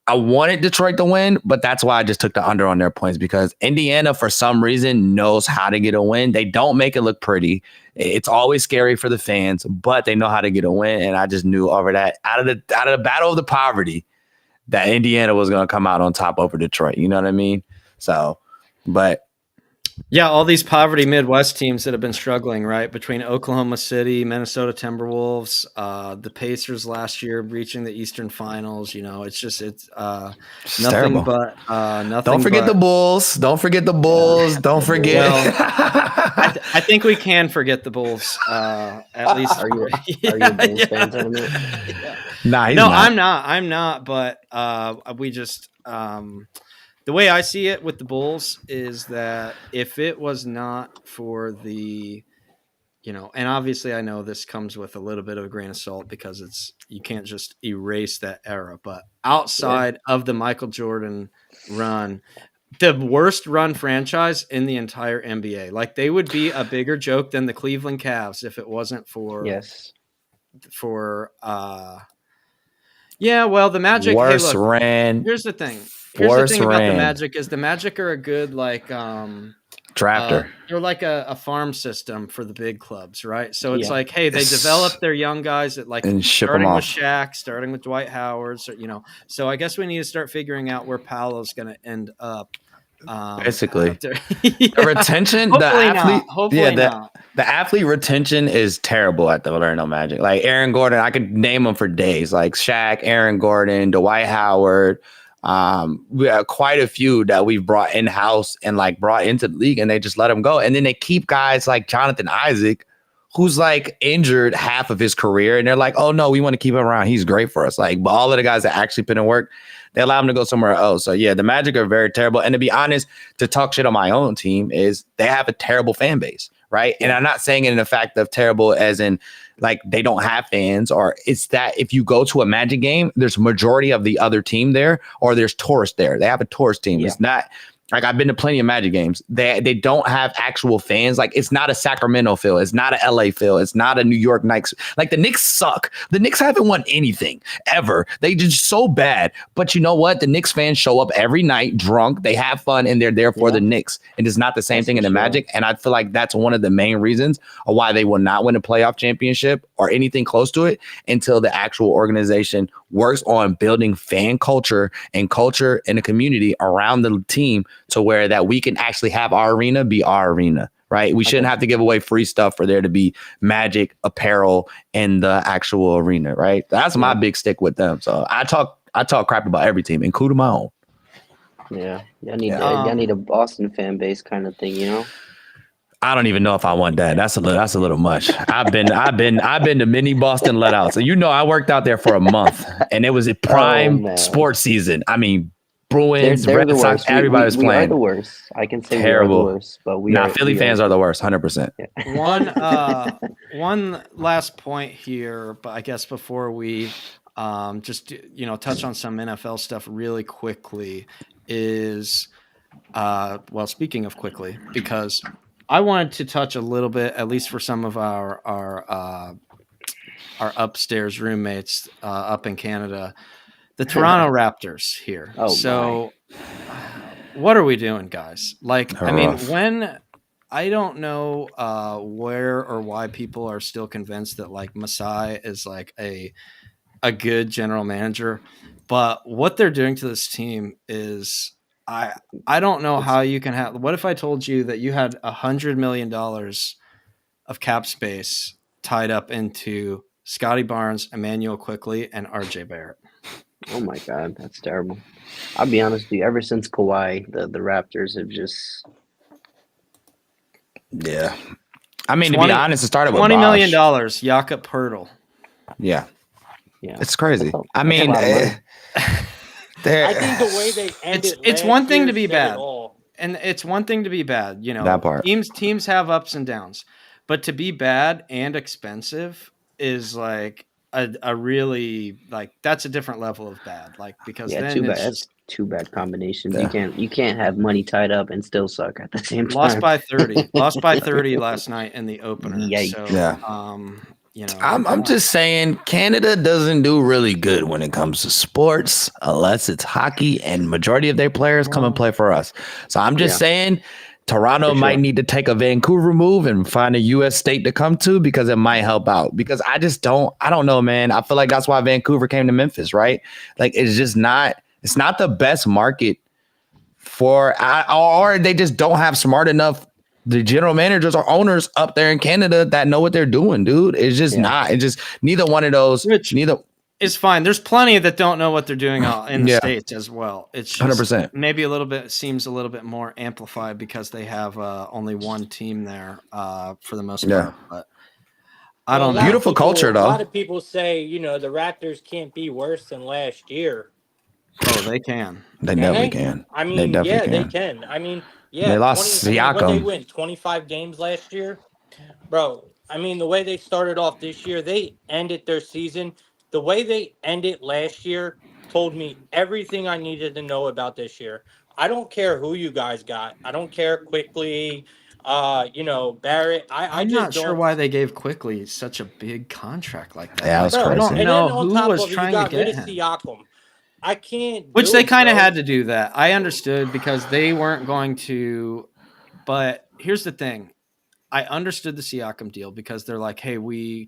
I wanted Detroit to win, but that's why I just took the under on their points, because Indiana, for some reason, knows how to get a win. They don't make it look pretty. It's always scary for the fans, but they know how to get a win. And I just knew over that, out of the battle of the poverty, that Indiana was going to come out on top over Detroit. You know what I mean? So, but yeah, all these poverty Midwest teams that have been struggling, right? Between Oklahoma City, Minnesota Timberwolves, the Pacers last year reaching the Eastern Finals. You know, it's nothing terrible. But nothing. Don't forget the Bulls. Don't forget the Bulls. Don't forget. Well, I think we can forget the Bulls. At least, are you a Bulls fan, Tournament? Nah, no, not. I'm not. But we just. The way I see it with the Bulls is that if it was not for the, and obviously I know this comes with a little bit of a grain of salt because you can't just erase that era, but outside of the Michael Jordan run, the worst run franchise in the entire NBA, like they would be a bigger joke than the Cleveland Cavs if it wasn't for, the Magic. Worse ran. Here's the thing. Here's the thing about the Magic is the Magic are a good drafter. They're like a farm system for the big clubs, right? So it's like, hey, they develop their young guys and ship them off. Starting with Shaq, starting with Dwight Howard, So I guess we need to start figuring out where Paolo's going to end up. Basically, the retention, the athlete retention is terrible at the Orlando Magic. Like Aaron Gordon, I could name them for days. Like Shaq, Aaron Gordon, Dwight Howard. We have quite a few that we've brought in-house and brought into the league, and they just let them go. And then they keep guys like Jonathan Isaac, who's injured half of his career, and they're like, oh no, we want to keep him around. He's great for us. But all of the guys that actually put in work, they allow him to go somewhere else. So yeah, the Magic are very terrible. And to be honest, to talk shit on my own team is they have a terrible fan base, right? And I'm not saying it in the fact of terrible as in they don't have fans, or it's that if you go to a Magic game, there's majority of the other team there, or there's tourists there. They have a tourist team. It's not I've been to plenty of Magic games. They don't have actual fans. It's not a Sacramento feel. It's not a LA feel. It's not a New York Knicks. The Knicks suck. The Knicks haven't won anything ever. They just so bad. But you know what? The Knicks fans show up every night drunk. They have fun and they're there for the Knicks. And it's not the same thing in the Magic. And I feel like that's one of the main reasons of why they will not win a playoff championship or anything close to it until the actual organization works on building fan culture and culture in the community around the team, to where that we can actually have our arena be our arena, right? We shouldn't have to give away free stuff for there to be Magic apparel in the actual arena, right? That's my big stick with them. So I talk crap about every team, including my own. Yeah, I need a Boston fan base kind of thing, I don't even know if I want that. That's a little much. I've been to many Boston letouts. So I worked out there for a month, and it was a prime sports season. I mean, Bruins, Red Sox, everybody was playing. We are the worst. I can say terrible. We are the worst, but Philly fans are the worst, 100%. Yeah. One last point here, but I guess before we just touch on some NFL stuff really quickly is speaking of quickly, because I wanted to touch a little bit, at least for some of our our upstairs roommates up in Canada, the Toronto Raptors here. Oh, so what are we doing, guys? Like, I mean, Rough. when I don't know where or why people are still convinced that like Masai is like a good general manager, but what they're doing to this team is I don't know how you can have. What if I told you that you had $100 million of cap space tied up into Scotty Barnes, Emmanuel Quickly, and RJ Barrett? Oh my God, that's terrible. I'll be honest with you. Ever since Kawhi, the Raptors have just Yeah. I mean, to be honest, it started with $20 million. Bosh. Jakob Poeltl. Yeah. yeah. It's crazy. That's I a mean, lot of money. I think the way they ended it's one thing to be said it bad. all. And it's one thing to be bad, you know. That part. Teams have ups and downs, but to be bad and expensive is like a really like that's a different level of bad. Like because Yeah, then too bad. it's That's just two bad combinations. Yeah. You can't have money tied up and still suck at the same time. lost by 30. Lost by 30 last night in the opener. Yikes. So Yeah. you know, I'm just saying Canada doesn't do really good when it comes to sports unless it's hockey, and majority of their players come and play for us. So I'm just saying Toronto might need to take a Vancouver move and find a U.S. state to come to because it might help out. Because I don't know, man. I feel like that's why Vancouver came to Memphis, right? Like it's not the best market or they just don't have smart enough the general managers or owners up there in Canada that know what they're doing, dude. It's just not. It's just neither one of those. It's fine. There's plenty that don't know what they're doing in the States as well. It's just 100%. Maybe seems a little bit more amplified because they have only one team there for the most part. But I don't know. Beautiful culture, though. A lot of people say, you know, the Raptors can't be worse than last year. Oh, they can. They definitely can. I mean, they can. I mean, yeah, they lost Siakam. What they win 25 games last year, bro. I mean, the way they started off this year, they ended their season. The way they ended last year told me everything I needed to know about this year. I don't care who you guys got. I don't care Quickly, you know, Barrett. I'm not sure why they gave Quickly such a big contract like that. Yeah, that's crazy. I don't And know then on who top was of it, trying you to got get rid of him. Siakam. I can't. Which they kind of had to do that. I understood because they weren't going to. But here's the thing. I understood the Siakam deal because they're like, hey, we're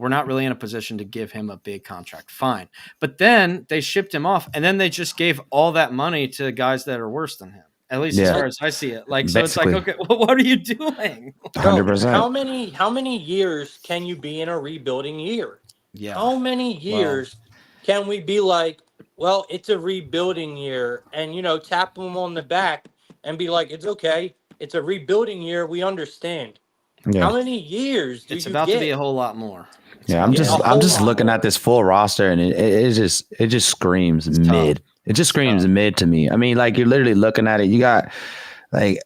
not really in a position to give him a big contract. Fine. But then they shipped him off and then they just gave all that money to guys that are worse than him. At least as far as I see it. Like, so Basically. it's like, okay, well, what are you doing? 100%. How many years can you be in a rebuilding year? Yeah. How many years can we be like, well, it's a rebuilding year, and you know, tap them on the back and be like, it's okay. It's a rebuilding year. We understand. Yeah. How many years do It's you about get? to be a whole lot more. I'm just looking at this full roster and it just screams mid. It just screams mid to me. I mean, like you're literally looking at it. You got like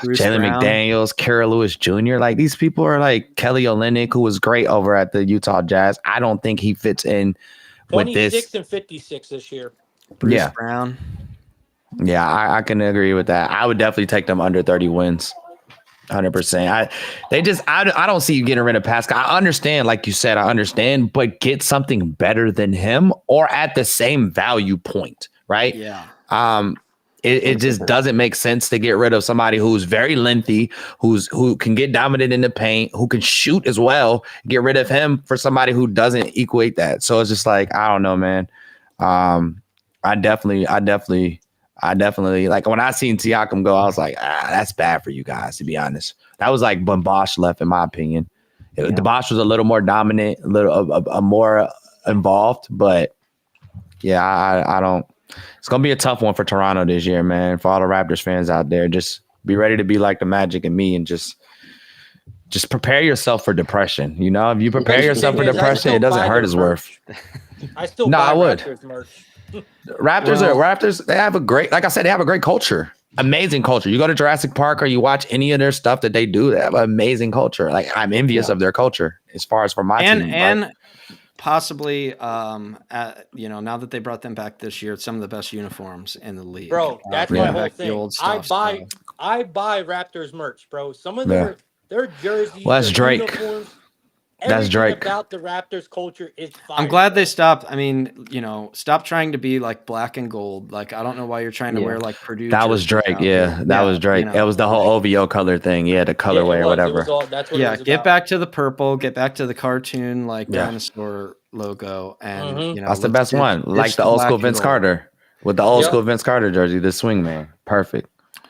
Jalen McDaniels, Carol Lewis Jr. Like these people are like Kelly Olynyk, who was great over at the Utah Jazz. I don't think he fits in with this. 26 and 56 this year. Bruce Brown. Yeah, I can agree with that. I would definitely take them under 30 wins. 100%. I don't see you getting rid of Pascal. I understand, like you said, but get something better than him or at the same value point, right? Yeah. It just doesn't make sense to get rid of somebody who's very lengthy, who can get dominant in the paint, who can shoot as well. Get rid of him for somebody who doesn't equate that. So it's just like, I don't know, man. I definitely like when I seen Siakam go, I was like, that's bad for you guys, to be honest. That was like when Bosh left, in my opinion. The Bosh was a little more dominant, a little more involved, but yeah, I don't. It's gonna be a tough one for Toronto this year, man. For all the Raptors fans out there, just be ready to be like the Magic and me, and just prepare yourself for depression. You know, if you prepare yourself for depression, it doesn't hurt as worth. I still buy I would. Raptors merch. Raptors. They have a great, like I said, they have a great culture, amazing culture. You go to Jurassic Park or you watch any of their stuff that they do, they have an amazing culture. Like I'm envious of their culture as far as for my team. And possibly, now that they brought them back this year, it's some of the best uniforms in the league. Bro, that's my whole thing. Old stuff, I buy Raptors merch, bro. Some of their jerseys, well, that's Drake. uniforms. everything Drake. about the Raptors culture is fire. I'm glad they stopped. I mean, stop trying to be like black and gold. Like, I don't know why you're trying to wear like Purdue. That was jerseys Drake. out Yeah, here. that was Drake. It was the whole OVO color thing. Yeah, the colorway or whatever. That's what it was get about. back to the purple. Get back to the cartoon dinosaur logo, and that's the best one. Like the old school Vince Carter with the old school Vince Carter jersey, the swing man. Perfect.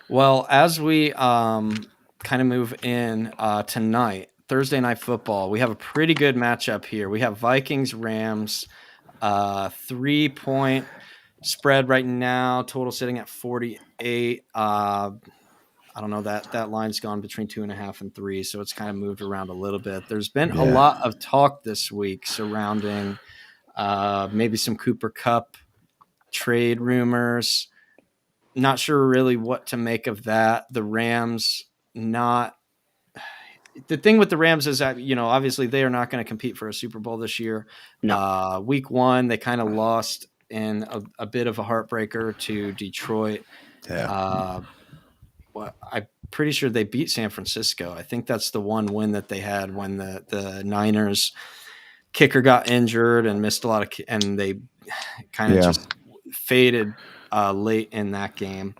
Well, as we kind of move in tonight, Thursday Night Football, we have a pretty good matchup here. We have Vikings Rams, 3-point spread right now. Total sitting at 48. I don't know, that line's gone between 2.5 and 3, so it's kind of moved around a little bit. There's been a lot of talk this week surrounding maybe some Cooper Kupp trade rumors. Not sure really what to make of that. The Rams the thing with the Rams is that, obviously they are not going to compete for a Super Bowl this year. No. Week 1, they kind of lost in a bit of a heartbreaker to Detroit. Yeah. I'm pretty sure they beat San Francisco. I think that's the one win that they had when the Niners kicker got injured and missed a lot of, and they kind of just faded late in that game.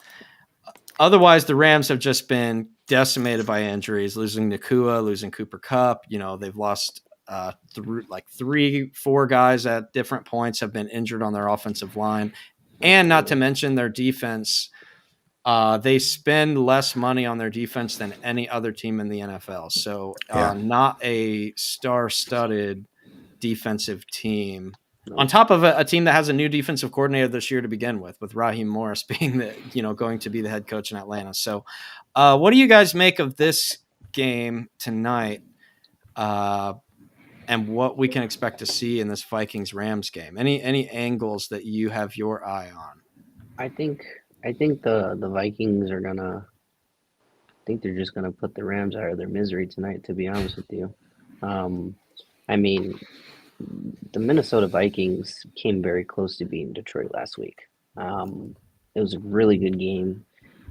Otherwise, the Rams have just been decimated by injuries, losing Nakua, losing Cooper Kupp. They've lost 3-4 guys at different points have been injured on their offensive line. And not to mention their defense. They spend less money on their defense than any other team in the NFL. So not a star-studded defensive team. On top of a team that has a new defensive coordinator this year to begin with Raheem Morris being going to be the head coach in Atlanta. So what do you guys make of this game tonight and what we can expect to see in this Vikings-Rams game? Any angles that you have your eye on? I think the Vikings are gonna. I think they're just gonna put the Rams out of their misery tonight. To be honest with you, I mean, the Minnesota Vikings came very close to beating Detroit last week. It was a really good game.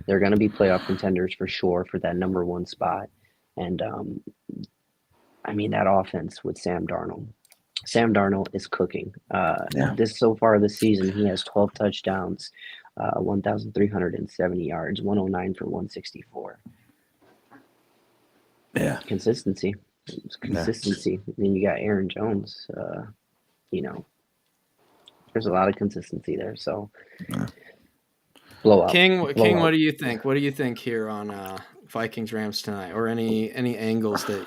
They're gonna be playoff contenders for sure for that number 1 spot, and I mean that offense with Sam Darnold. Sam Darnold is cooking. This so far this season, he has 12 touchdowns. 1,370 yards, 109 for 164. Yeah. Consistency. Consistency. I mean, you got Aaron Jones. There's a lot of consistency there. So, blow up. King, what do you think? What do you think here on Vikings Rams tonight, or any angles that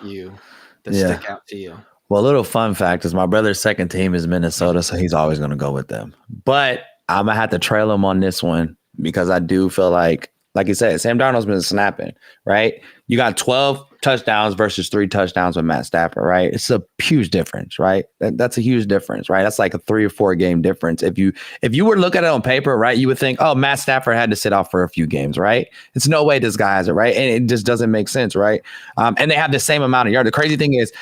stick out to you? Well, a little fun fact is my brother's second team is Minnesota, so he's always going to go with them. But I'm going to have to trail him on this one because I do feel like you said, Sam Darnold's been snapping, right? You got 12 touchdowns versus 3 touchdowns with Matt Stafford, right? It's a huge difference, right? That's a huge difference, right? That's like a 3 or 4 game difference. If you were to look at it on paper, right, you would think, oh, Matt Stafford had to sit off for a few games, right? It's no way this guy has it, right? And it just doesn't make sense, right? And they have the same amount of yards. The crazy thing is,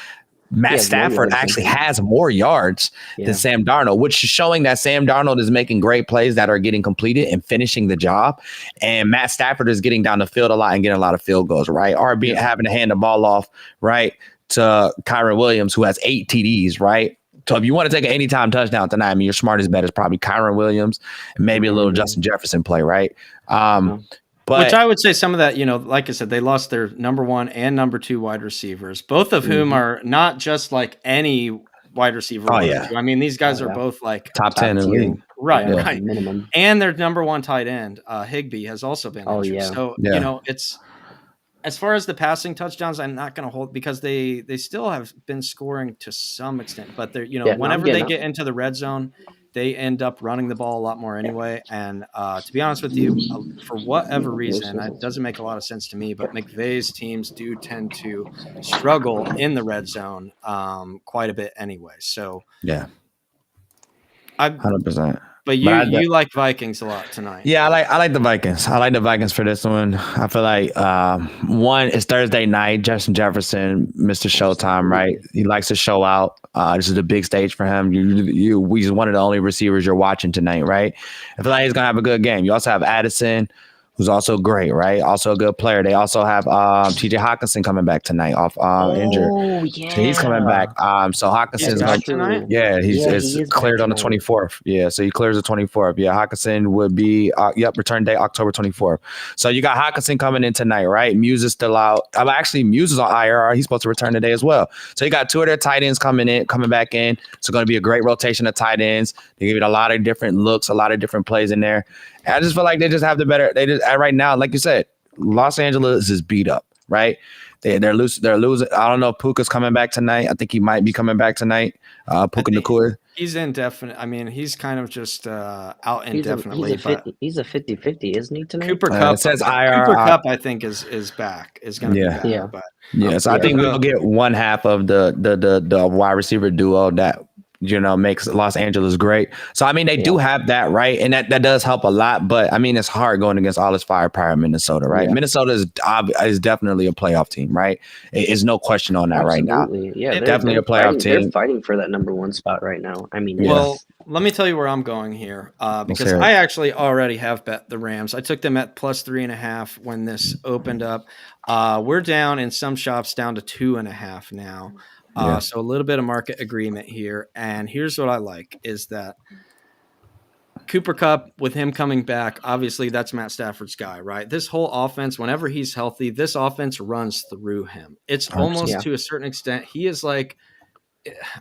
Matt Stafford actually has more yards than Sam Darnold, which is showing that Sam Darnold is making great plays that are getting completed and finishing the job. And Matt Stafford is getting down the field a lot and getting a lot of field goals, right? Or having to hand the ball off, right, to Kyron Williams, who has 8 TDs, right? So if you want to take an anytime touchdown tonight, I mean, your smartest bet is probably Kyron Williams and maybe a little Justin Jefferson play, right? But, which I would say some of that, like I said, they lost their number 1 and number 2 wide receivers, both of whom are not just like any wide receiver. I mean, these guys are both like top 10 in the league. Right. Minimum. And their number 1 tight end, Higbee, has also been injured. So, it's as far as the passing touchdowns, I'm not going to hold because they still have been scoring to some extent, but they're, whenever they get into the red zone, they end up running the ball a lot more anyway. And to be honest with you, for whatever reason, it doesn't make a lot of sense to me, but McVay's teams do tend to struggle in the red zone quite a bit anyway. So, 100%. But you like Vikings a lot tonight. Yeah, I like the Vikings. I like the Vikings for this one. I feel like one, it's Thursday night. Justin Jefferson, Mr. Showtime, right? He likes to show out. This is a big stage for him. He's one of the only receivers you're watching tonight, right? I feel like he's gonna have a good game. You also have Addison, who's also great, right? Also a good player. They also have TJ Hawkinson coming back tonight off injured. Oh, So he's coming back. So Hawkinson's He's going back tonight? yeah, he is is cleared back on the tonight. 24th. Yeah, so he clears the 24th. Yeah, Hawkinson would be return day October 24th. So you got Hawkinson coming in tonight, right? Muse is still out. Actually, Muse is on IR. He's supposed to return today as well. So you got two of their tight ends coming back in. So going to be a great rotation of tight ends. They give it a lot of different looks, a lot of different plays in there. And I just feel like they just have the better. They just right now, like you said, Los Angeles is beat up, right? They're losing. I don't know if Puka's coming back tonight. I think he might be coming back tonight. Puka Nacua. He's indefinite. I mean, he's kind of just out indefinitely. He's a 50-50, isn't he, tonight? Cooper Kupp It says IR. Cooper Kupp, I think, is back. Is going to be back. Yeah. But So I think we'll get one half of the wide receiver duo that makes Los Angeles great. So I mean, they do have that, right, and that does help a lot. But I mean, it's hard going against all this firepower in Minnesota, right? Yeah. Minnesota is definitely a playoff team, right? There's no question on that right now. Yeah, they're definitely a playoff team. They're fighting for that number one spot right now. I mean, well, let me tell you where I'm going here, because I actually already have bet the Rams. I took them at plus 3.5 when this opened up. We're down in some shops down to 2.5 now. So a little bit of market agreement here. And here's what I like is that Cooper Kupp, with him coming back, obviously that's Matt Stafford's guy, right? This whole offense, whenever he's healthy, this offense runs through him. It's almost to a certain extent, he is like,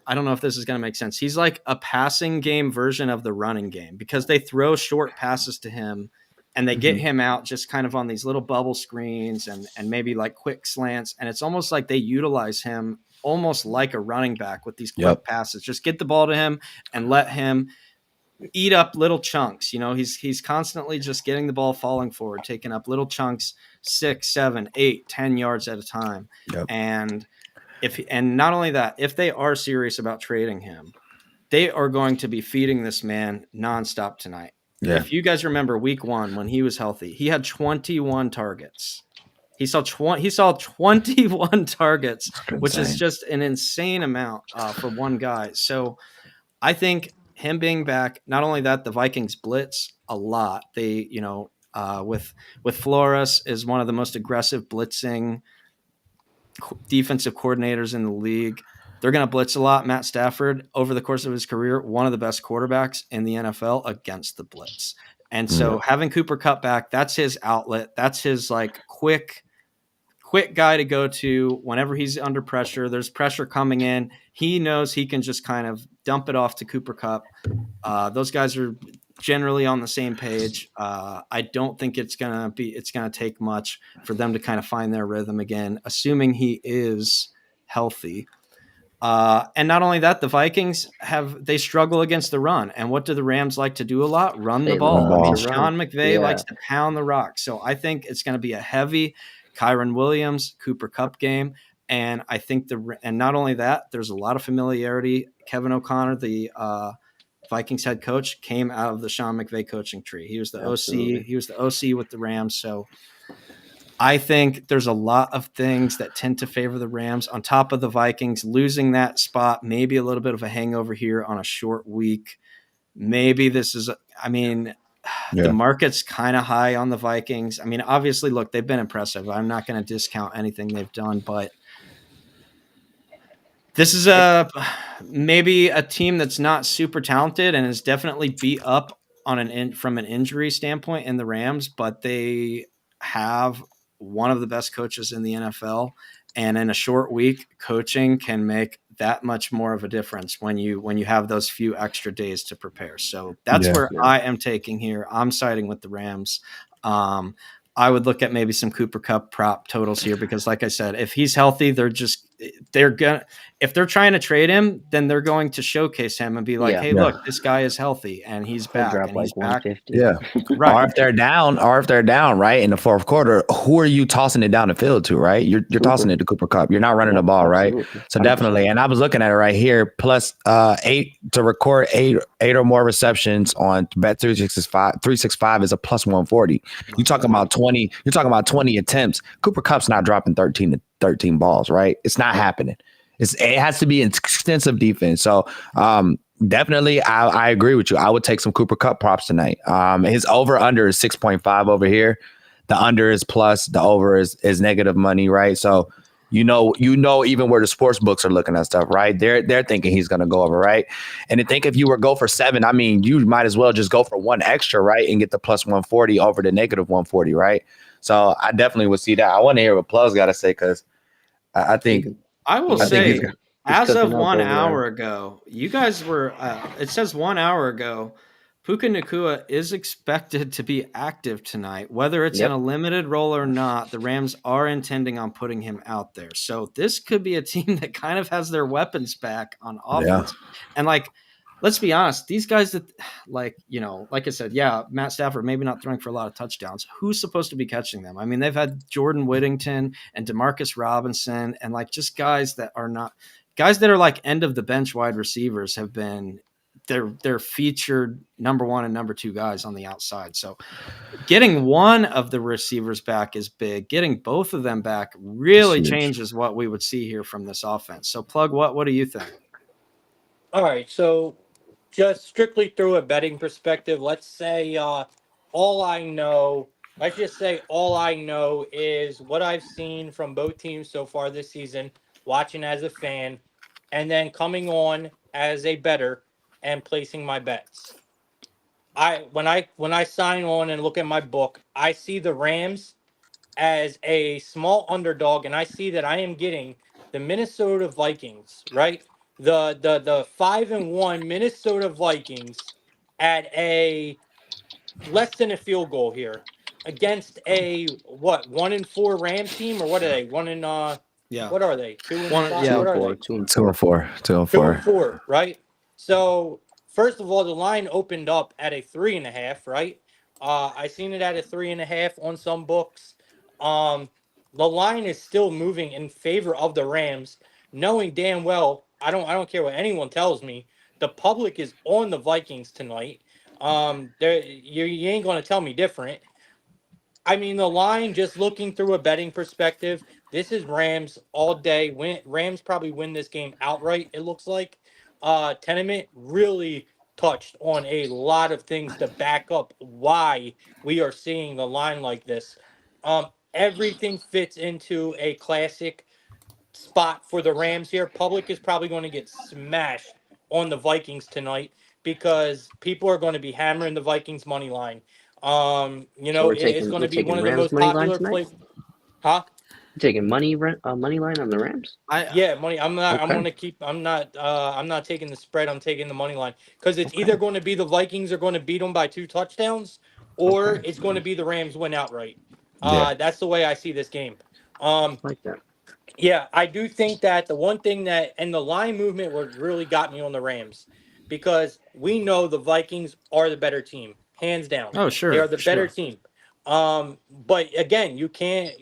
I don't know if this is going to make sense. He's like a passing game version of the running game because they throw short passes to him and they get him out just kind of on these little bubble screens and maybe like quick slants. And it's almost like they utilize him almost like a running back with these quick passes. Just get the ball to him and let him eat up little chunks. He's constantly just getting the ball falling forward, taking up little chunks, 6, 7, 8, 10 yards at a time. And not only that, if they are serious about trading him, they are going to be feeding this man nonstop tonight. If you guys remember week 1 when he was healthy, he had 21 targets. He saw 21 targets, which is just an insane amount for one guy. So I think him being back, not only that, the Vikings blitz a lot. They, with Flores is one of the most aggressive blitzing defensive coordinators in the league. They're going to blitz a lot. Matt Stafford, over the course of his career, one of the best quarterbacks in the NFL against the blitz. And so having Cooper Kupp back, that's his outlet. That's his like quick guy to go to whenever he's under pressure. There's pressure coming in. He knows he can just kind of dump it off to Cooper Kupp. Those guys are generally on the same page. I don't think it's going to take much for them to kind of find their rhythm again, assuming he is healthy. And not only that, the Vikings they struggle against the run. And what do the Rams like to do a lot? Run the ball. I mean, Sean McVay likes to pound the rock. So I think it's going to be a heavy Kyron Williams, Cooper Kupp game. And I think and not only that, there's a lot of familiarity. Kevin O'Connor, the Vikings head coach, came out of the Sean McVay coaching tree. He was the OC. He was the OC with the Rams. So I think there's a lot of things that tend to favor the Rams on top of the Vikings losing that spot. Maybe a little bit of a hangover here on a short week. Maybe this is, the market's kind of high on the Vikings. I mean, obviously, look, they've been impressive. I'm not going to discount anything they've done, but this is maybe a team that's not super talented and is definitely beat up from an injury standpoint in the Rams, but they have one of the best coaches in the NFL. And in a short week, coaching can make that much more of a difference when you have those few extra days to prepare. So that's where I am taking here. I'm siding with the Rams. I would look at maybe some Cooper Kupp prop totals here because, like I said, if he's healthy, if they're trying to trade him, then they're going to showcase him and be like, "Hey, look, this guy is healthy and he's back." Drop like 150. Right. Or if they're down, right, in the fourth quarter, who are you tossing it down the field to, right? You're tossing it to Cooper Kupp. You're not running the ball, right? So definitely. And I was looking at it right here, plus 8 to record eight or more receptions on Bet 365 is a plus 140. You talking about 20? You're talking about 20 attempts. Cooper Kupp's not dropping 13 balls, right? It's not happening. It has to be extensive defense. So definitely, I agree with you. I would take some Cooper Kupp props tonight. His over under is 6.5 over here. The under is plus, the over is negative money, right? So you know even where the sports books are looking at stuff, right? They're thinking he's going to go over, right? And I think if you were go for 7, I mean, you might as well just go for 1 extra, right, and get the plus 140 over the negative 140, right? So I definitely would see that. I want to hear what Plug's got to say because I think I will I think say, he's as cooking of up 1 over there. hour ago, you guys were. It says 1 hour ago, Puka Nacua is expected to be active tonight, whether it's in Yep. a limited role or not. The Rams are intending on putting him out there, so this could be a team that kind of has their weapons back on offense. And like, let's be honest, these guys that, like I said, yeah, Matt Stafford maybe not throwing for a lot of touchdowns. Who's supposed to be catching them? I mean, they've had Jordan Whittington and Demarcus Robinson, and like just guys that are like end of the bench wide receivers have been. They're featured number 1 and number 2 guys on the outside. So getting one of the receivers back is big. Getting both of them back really changes what we would see here from this offense. So Plug, what do you think? All right, so just strictly through a betting perspective, let's say let's just say all I know is what I've seen from both teams so far this season, watching as a fan, and then coming on as a bettor and placing my bets. When I sign on and look at my book, I see the Rams as a small underdog, and I see that I am getting the Minnesota Vikings, right? The 5-1 Minnesota Vikings at a less than a field goal here against a 1-4 Rams team, or what are they? Yeah. What are they? 2-5. Yeah. What are they? 2 and 2 and 4. 2 and 4. 2-4, right? So first of all, the line opened up at a 3.5, right? I seen it at a 3.5 on some books. The line is still moving in favor of the Rams, knowing damn well I don't care what anyone tells me. The public is on the Vikings tonight. You ain't gonna tell me different. I mean, the line, just looking through a betting perspective, this is Rams all day. Rams probably win this game outright, it looks like. Tenement really touched on a lot of things to back up why we are seeing the line like this. Everything fits into a classic spot for the Rams here. Public is probably going to get smashed on the Vikings tonight because people are going to be hammering the Vikings money line. So It's going we're to be one taking of the Rams most money line popular tonight. plays. Huh? You're taking money line on the Rams. Yeah, money. I'm not. I'm Okay. gonna keep. I'm not. I'm not taking the spread. I'm taking the money line because it's either going to be the Vikings are going to beat them by 2 touchdowns, or Okay. it's going to be the Rams win outright. Yeah. That's the way I see this game. I like that. Yeah, I do think that the one thing that and the line movement was really got me on the Rams because we know the Vikings are the better team, hands down. Oh, They sure. are the better team. But again, you can't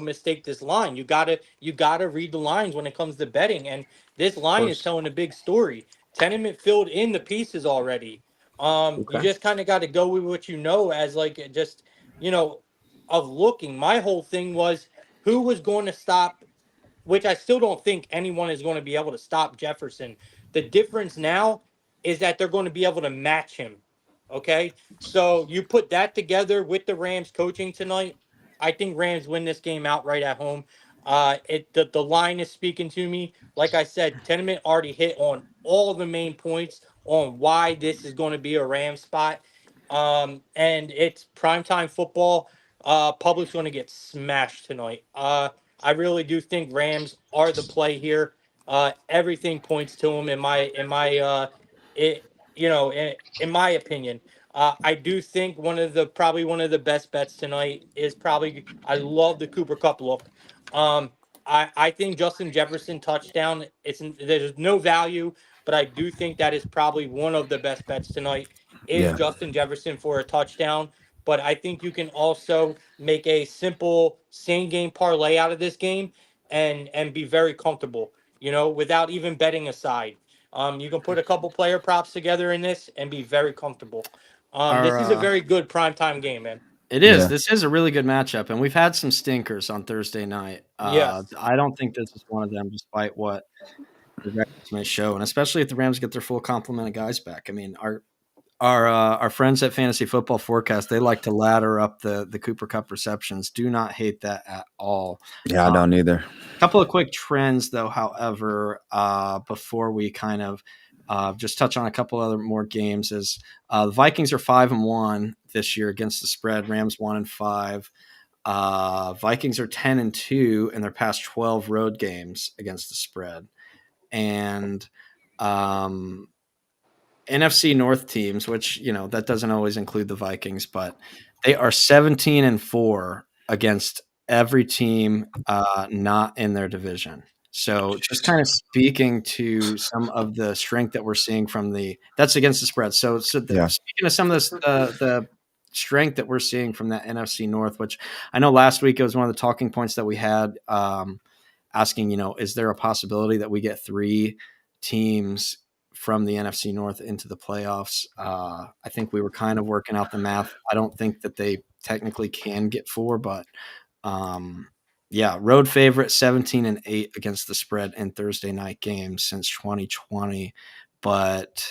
mistake this line. You gotta read the lines when it comes to betting, and this line is course. telling a big story. Tenement filled in the pieces already. You Okay. just kind of got to go with what you know as like just you know of looking. My whole thing was who was going to stop, which I still don't think anyone is going to be able to stop Jefferson. The difference now is that they're going to be able to match him. Okay. So you put that together with the Rams coaching tonight. I think Rams win this game outright at home. The line is speaking to me. Like I said, Tenement already hit on all the main points on why this is going to be a Ram spot. And it's primetime football. Public's going to get smashed tonight. I really do think Rams are the play here. Everything points to them in my opinion. I do think probably one of the best bets tonight is probably I love the Cooper Cup look. I think Justin Jefferson touchdown. There's no value, but I do think that is probably one of the best bets tonight. Is Yeah. Justin Jefferson for a touchdown? But I think you can also make a simple same game parlay out of this game and be very comfortable, without even betting aside. You can put a couple player props together in this and be very comfortable. This is a very good primetime game, man. It is. Yeah. This is a really good matchup, and we've had some stinkers on Thursday night. Yes. I don't think this is one of them, despite what the records may show, and especially if the Rams get their full complement of guys back. I mean, our friends at Fantasy Football Forecast, they like to ladder up the Cooper Cup receptions. Do not hate that at all. Yeah, I don't either. Couple of quick trends, though, however, before we kind of just touch on a couple other more games, is the Vikings are 5-1 this year against the spread. Rams 1-5. Vikings are 10-2 in their past 12 road games against the spread. And NFC North teams, which, that doesn't always include the Vikings, but they are 17-4 against every team not in their division. So just kind of speaking to some of the strength that we're seeing that's against the spread. So speaking of some of this, the strength that we're seeing from that NFC North, which I know last week it was one of the talking points that we had, asking, is there a possibility that we get 3 teams from the NFC North into the playoffs? I think we were kind of working out the math. I don't think that they technically can get 4, but road favorite 17-8 against the spread in Thursday night games since 2020. But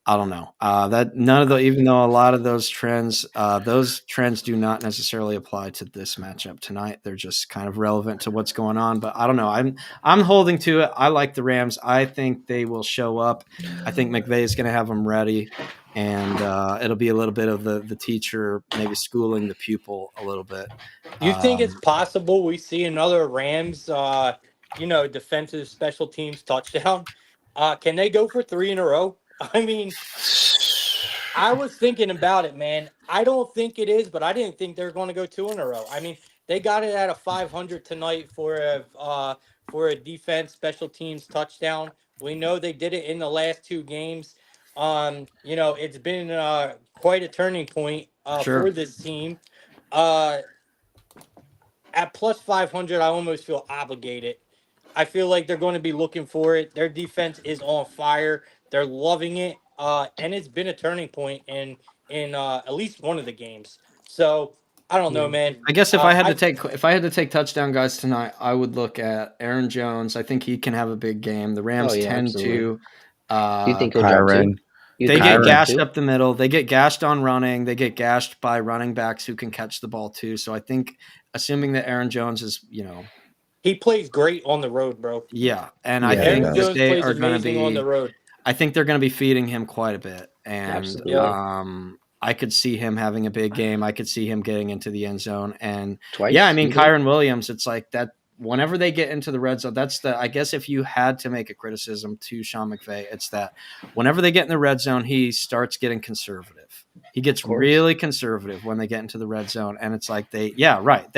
I don't know that even though a lot of those trends do not necessarily apply to this matchup tonight. They're just kind of relevant to what's going on. But I don't know. I'm holding to it. I like the Rams. I think they will show up. I think McVay is going to have them ready, and it'll be a little bit of the teacher maybe schooling the pupil a little bit. You think it's possible we see another Rams, defensive special teams touchdown? Can they go for 3 in a row? I mean, I was thinking about it, man. I don't think it is, but I didn't think they were going to go 2 in a row. I mean, they got it at a 500 tonight for a defense special teams touchdown. We know they did it in the last 2 games. It's been quite a turning point for this team. At plus 500, I almost feel obligated. I feel like they're going to be looking for it. Their defense is on fire. They're loving it, and it's been a turning point in at least one of the games. So I don't know, man. I guess if I had to take touchdown guys tonight, I would look at Aaron Jones. I think he can have a big game. The Rams tend to. You think he'll drop too? They get gashed up the middle. They get gashed on running. They get gashed by running backs who can catch the ball too. So I think, assuming that Aaron Jones is, he plays great on the road, bro. Yeah, and I think Jones they plays are going to be on the road. I think they're going to be feeding him quite a bit, and I could see him having a big game. I could see him getting into the end zone, and Twice, Kyren Williams. It's like that. Whenever they get into the red zone, I guess if you had to make a criticism to Sean McVay, it's that whenever they get in the red zone, he starts getting conservative. He gets really conservative when they get into the red zone, and it's like they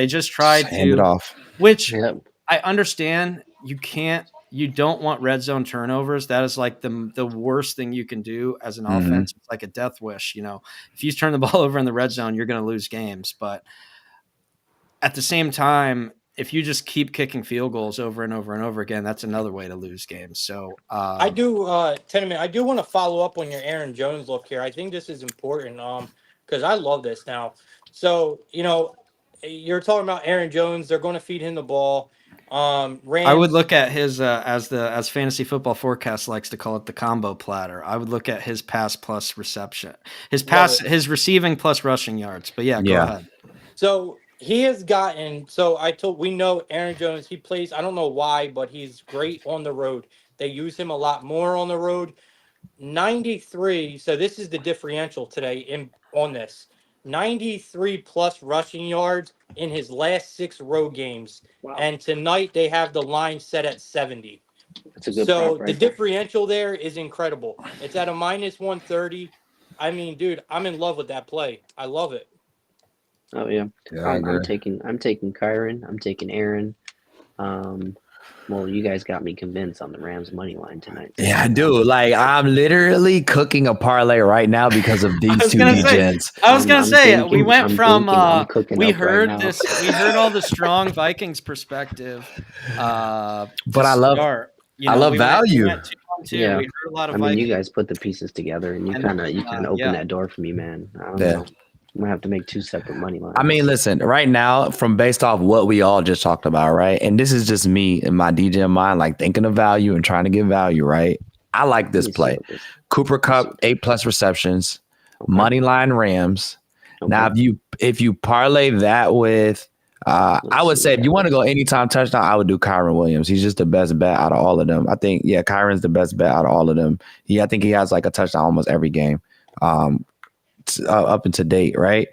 just tried to hand it off. Which I understand. You don't want red zone turnovers. That is like the worst thing you can do as an offense. It's like a death wish. If you turn the ball over in the red zone, you're going to lose games. But at the same time, if you just keep kicking field goals over and over and over again, that's another way to lose games. So I do, Tenement, I do want to follow up on your Aaron Jones look here. I think this is important because I love this now. So, you're talking about Aaron Jones. They're going to feed him the ball. Rams, I would look at his as Fantasy Football Forecast likes to call it, the combo platter. I would look at his pass plus reception, his receiving plus rushing yards. But go ahead. So he has gotten. So we know Aaron Jones. He plays. I don't know why, but he's great on the road. They use him a lot more on the road. 93. So this is the differential today on this. 93 plus rushing yards in his last 6 road games. Wow. And tonight they have the line set at 70. That's a good so the differential there is incredible. It's at a minus 130. I mean, dude, I'm in love with that play. I love it. Oh yeah. I'm taking Kyren. I'm taking Aaron. Well, you guys got me convinced on the Rams money line tonight. Yeah, I do. Like, I'm literally cooking a parlay right now because of these two degens. I was gonna say we went from we heard all the strong Vikings perspective. But I love value. We heard a lot of Vikings. You guys put the pieces together, and you kind of open that door for me, man. I don't know. I'm gonna have to make 2 separate money lines. I mean, listen, right now, based off what we all just talked about, right? And this is just me and my DJ mind, like thinking of value and trying to get value, right? I like this play. Cooper Kupp, 8+ receptions. money line Rams. Okay. Now, if you parlay that with, I would say if you want to go anytime touchdown, I would do Kyron Williams. He's just the best bet out of all of them. I think, yeah, Kyron's the best bet out of all of them. I think he has like a touchdown almost every game, up to date, right?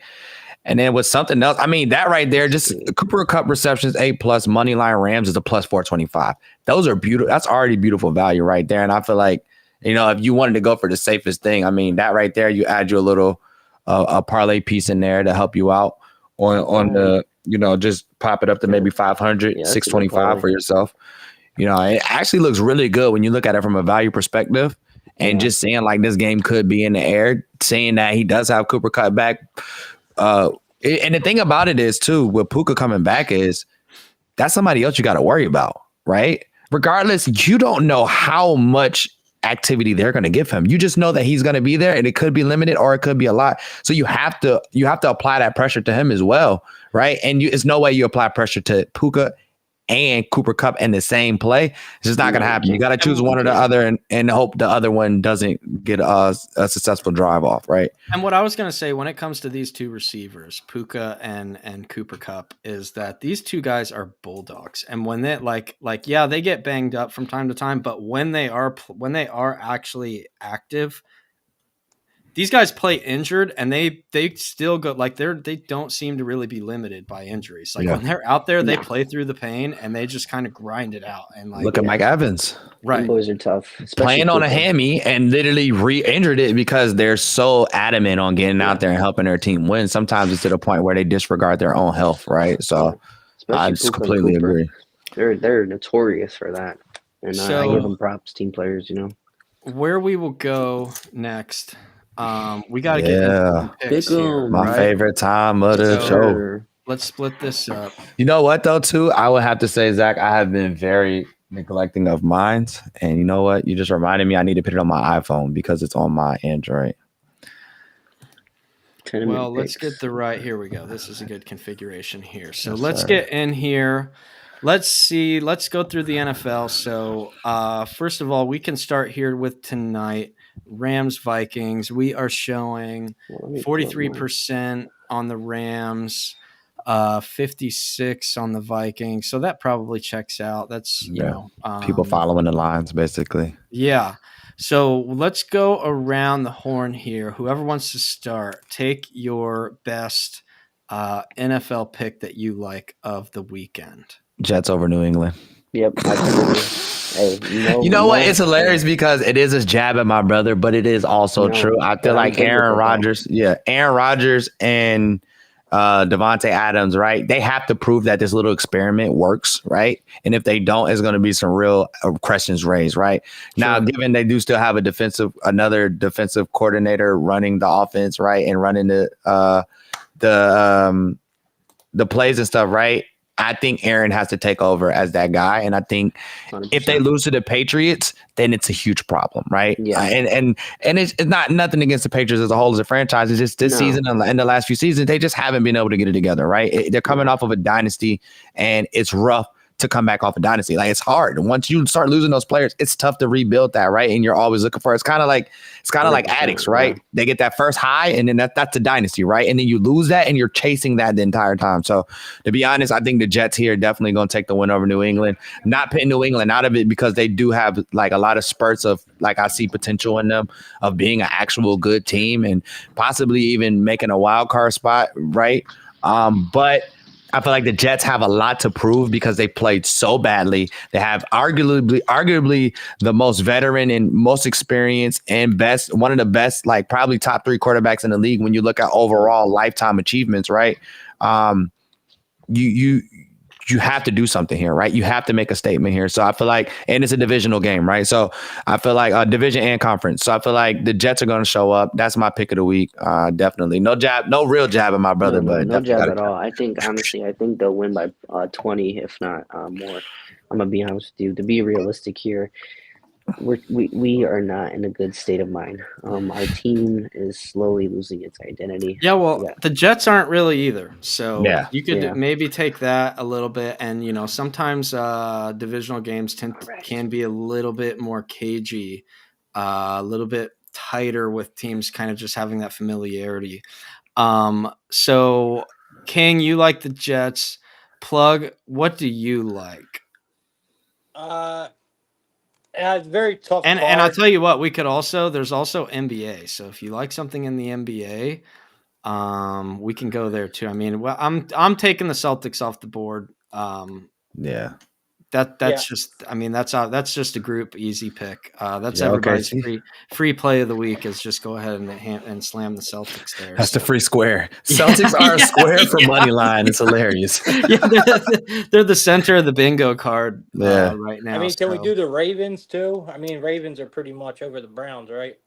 And then with something else, I mean, that right there, just Cooper Kupp receptions, A+, money line Rams is a plus 425. Those are beautiful. That's already beautiful value right there. And I feel like, if you wanted to go for the safest thing, I mean, that right there, you add you a little a parlay piece in there to help you out on the, just pop it up to maybe 500, 625 for yourself. It actually looks really good when you look at it from a value perspective. And just saying like this game could be in the air, saying that he does have Cooper Kupp back. And the thing about it is too, with Puka coming back is that's somebody else you got to worry about, right? Regardless, you don't know how much activity they're going to give him. You just know that he's going to be there, and it could be limited or it could be a lot. So you have to apply that pressure to him as well, right? And it's no way you apply pressure to Puka and Cooper Kupp in the same play. It's just not going to happen. You got to choose one or the other and hope the other one doesn't get a successful drive off, right? And what I was going to say when it comes to these two receivers, Puka and Cooper Kupp, is that these two guys are bulldogs. And when they they get banged up from time to time, but when they are actually active, these guys play injured, and they still go they don't seem to really be limited by injuries. When they're out there, they play through the pain and they just kind of grind it out. And look at Mike Evans, right? Them boys are tough, playing on a hammy and literally re-injured it because they're so adamant on getting out there and helping their team win. Sometimes it's to the point where they disregard their own health, right? So I just completely agree. They're notorious for that, and I give them props, team players. Where we will go next. We got to get into picks here, my favorite time of the show. Let's split this up. You know what, though, too? I would have to say, Zach, I have been very neglecting of mine. And you know what? You just reminded me I need to put it on my iPhone because it's on my Android. Well, let's get here we go. This is a good configuration here. So let's get in here. Let's see. Let's go through the NFL. So first of all, we can start here with tonight. Rams Vikings. We are showing 43% on the Rams, 56 on the Vikings. So that probably checks out. That's people following the lines basically. Yeah. So let's go around the horn here. Whoever wants to start, take your best NFL pick that you like of the weekend. Jets over New England. Yep. Hey, you know what? It's hilarious because it is a jab at my brother, but it is also true. I feel like Aaron Rodgers and Devontae Adams, right? They have to prove that this little experiment works, right? And if they don't, it's going to be some real questions raised, right? Sure. Now, given they do still have another defensive coordinator running the offense, right, and running the plays and stuff, right? I think Aaron has to take over as that guy. And I think 100%. If they lose to the Patriots, then it's a huge problem, right? Yeah. And it's not nothing against the Patriots as a whole as a franchise. It's just this season and the last few seasons, they just haven't been able to get it together, right? They're coming off of a dynasty, and it's rough to come back off a dynasty. Like, it's hard. Once you start losing those players, it's tough to rebuild that, right? And you're always looking for it's kind of like addicts, right? Yeah. They get that first high, and then that's a dynasty, right? And then you lose that, and you're chasing that the entire time. So to be honest, I think the Jets here are definitely going to take the win over New England. Not putting New England out of it because they do have like a lot of spurts of I see potential in them of being an actual good team and possibly even making a wild card spot, right? But I feel like the Jets have a lot to prove because they played so badly. They have arguably the most veteran and most experienced and one of the best, like probably top 3 quarterbacks in the league when you look at overall lifetime achievements, right? You have to do something here, right? You have to make a statement here. So I feel like, and it's a divisional game, right? So I feel like division and conference. So I feel like the Jets are going to show up. That's my pick of the week. Definitely. No real jab at my brother, but no jab at all. I think, honestly, they'll win by 20, if not more. I'm going to be honest with you. To be realistic here, we are not in a good state of mind. Our team is slowly losing its identity. The Jets aren't really either. So you could maybe take that a little bit. And, sometimes divisional games can be a little bit more cagey, a little bit tighter with teams kind of just having that familiarity. So King, you like the Jets. Plug, what do you like? Yeah, it's a very tough And I'll card. tell you what, there's also NBA. So if you like something in the NBA, we can go there too. I mean, well, I'm taking the Celtics off the board. Yeah. That's Yeah. just, I mean, that's just a group easy pick. That's Yeah, okay, everybody's see? free play of the week is just go ahead and slam the Celtics there. That's the So. free square. Celtics are a square for money line. It's hilarious. Yeah, they're the center of the bingo card Yeah. right now. I mean, can we so. do the Ravens too? I mean, Ravens are pretty much over the Browns, right?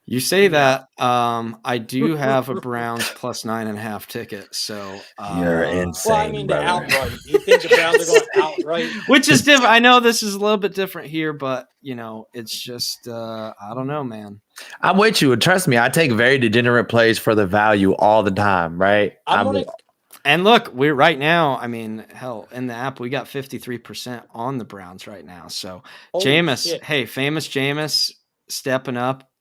You say that. I do have a Browns plus 9.5 ticket. So You're Well, I insane, mean, the brother. outright. You think the Browns are going outright? which is different. I know this is a little bit different here, but it's just I don't know, man. I'm with you. Trust me, I take very degenerate plays for the value all the time, right? And look, we're right now. I mean, hell, in the app we got 53% on the Browns right now. So Holy Jameis, shit. hey, famous Jameis stepping up.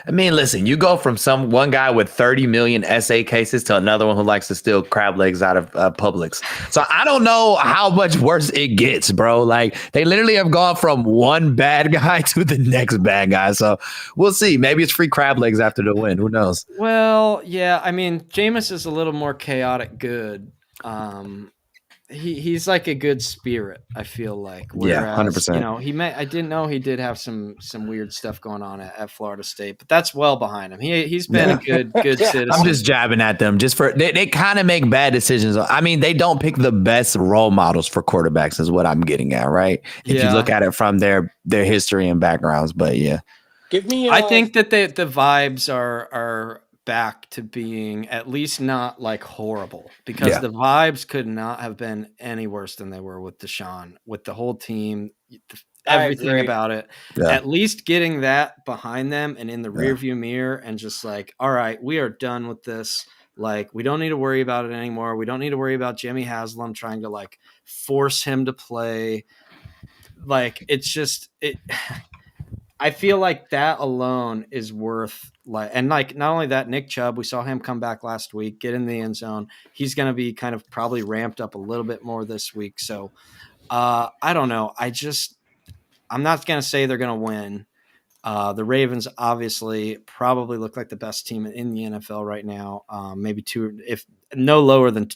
I mean, listen, you go from one guy with 30 million SA cases to another one who likes to steal crab legs out of Publix. So I don't know how much worse it gets, bro. Like, they literally have gone from one bad guy to the next bad guy. So we'll see. Maybe it's free crab legs after the win. Who knows? Well, yeah. I mean, Jameis is a little more chaotic good. He's like a good spirit, I feel like. Whereas, Yeah, 100%. I didn't know he did have some weird stuff going on at Florida State, but that's well behind him. He's been a good citizen. I'm just jabbing at them just for they kind of make bad decisions. I mean, they don't pick the best role models for quarterbacks is what I'm getting at, right? If you look at it from their history and backgrounds, but yeah. Give me I think that the vibes are back to being at least not like horrible, because the vibes could not have been any worse than they were with Deshaun, with the whole team, everything about it. Yeah. At least getting that behind them and in the rearview mirror and just like, all right, we are done with this. Like, we don't need to worry about it anymore. We don't need to worry about Jimmy Haslam trying to like force him to play. Like, it's just I feel like that alone is worth not only that, Nick Chubb, we saw him come back last week, get in the end zone. He's going to be kind of probably ramped up a little bit more this week. So I don't know. I'm not going to say they're going to win. The Ravens obviously probably look like the best team in the NFL right now. Maybe two, if no lower than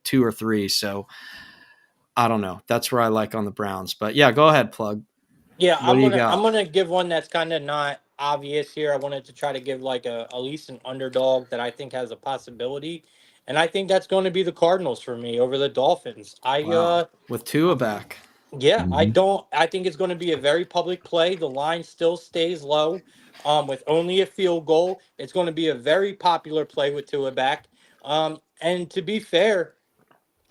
2 or 3. So I don't know. That's where I like on the Browns, but yeah, go ahead, Plug. Yeah, What do you got? I'm gonna give one that's kind of not obvious here. I wanted to try to give like at least an underdog that I think has a possibility, and I think that's going to be the Cardinals for me over the Dolphins. With Tua back. Yeah, I think it's going to be a very public play. The line still stays low, with only a field goal. It's going to be a very popular play with Tua back. And to be fair,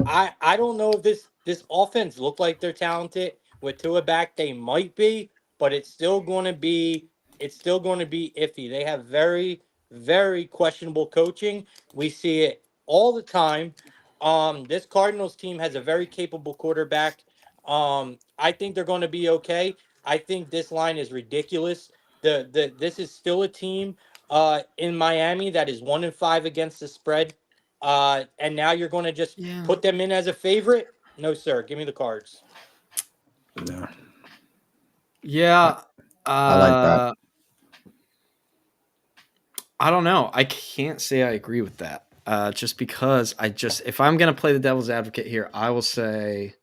I don't know if this offense look like they're talented with Tua back. They might be, but it's still going to be iffy. They have very, very questionable coaching. We see it all the time. This Cardinals team has a very capable quarterback. I think they're going to be okay. I think this line is ridiculous. This is still a team in Miami that is 1-5 against the spread. And now you're going to just put them in as a favorite? No, sir. Give me the Cards. Yeah. I like that. I don't know. I can't say I agree with that. Just because if I'm going to play the devil's advocate here, I will say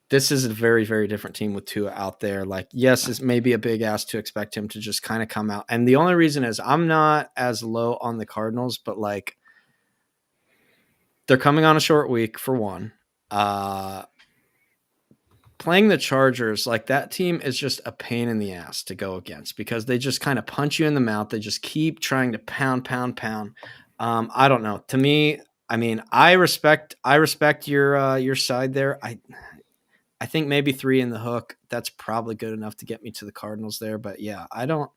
this is a very, very different team with Tua out there. Like, yes, it's maybe a big ask to expect him to just kind of come out. And the only reason is I'm not as low on the Cardinals, but like they're coming on a short week for one. Playing the Chargers, like that team is just a pain in the ass to go against because they just kind of punch you in the mouth. They just keep trying to pound. I don't know. To me, I mean, I respect your side there. I think maybe 3 in the hook. That's probably good enough to get me to the Cardinals there. But yeah, I don't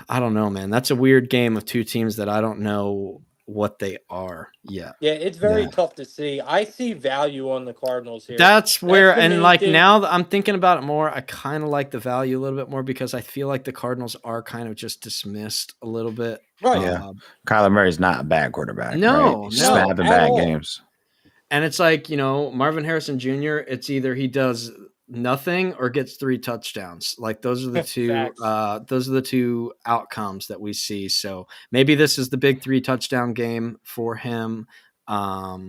know, man. That's a weird game of two teams that I don't know what they are yet. Yeah, it's very tough to see. I see value on the Cardinals here. That's where, the and main like thing. now that I'm thinking about it more, I kind of like the value a little bit more because I feel like the Cardinals are kind of just dismissed a little bit. Right. Yeah. Kyler Murray's not a bad quarterback. No, right? He's no, just been having at bad all. games. And it's like, Marvin Harrison Jr., it's either he does nothing or gets 3 touchdowns. Like those are the two outcomes that we see. So maybe this is the big 3 touchdown game for him. I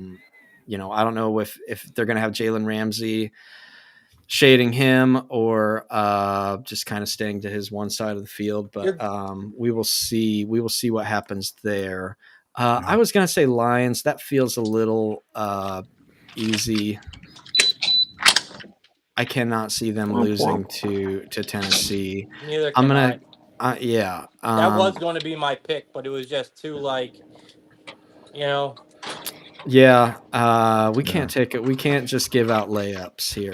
don't know if they're going to have Jalen Ramsey shading him or just kind of staying to his one side of the field, but we will see what happens there. I was going to say Lions. That feels a little easy. I cannot see them losing to Tennessee. Neither I'm can gonna, yeah. that was going to be my pick, but it was just too Yeah. We can't take it. We can't just give out layups here.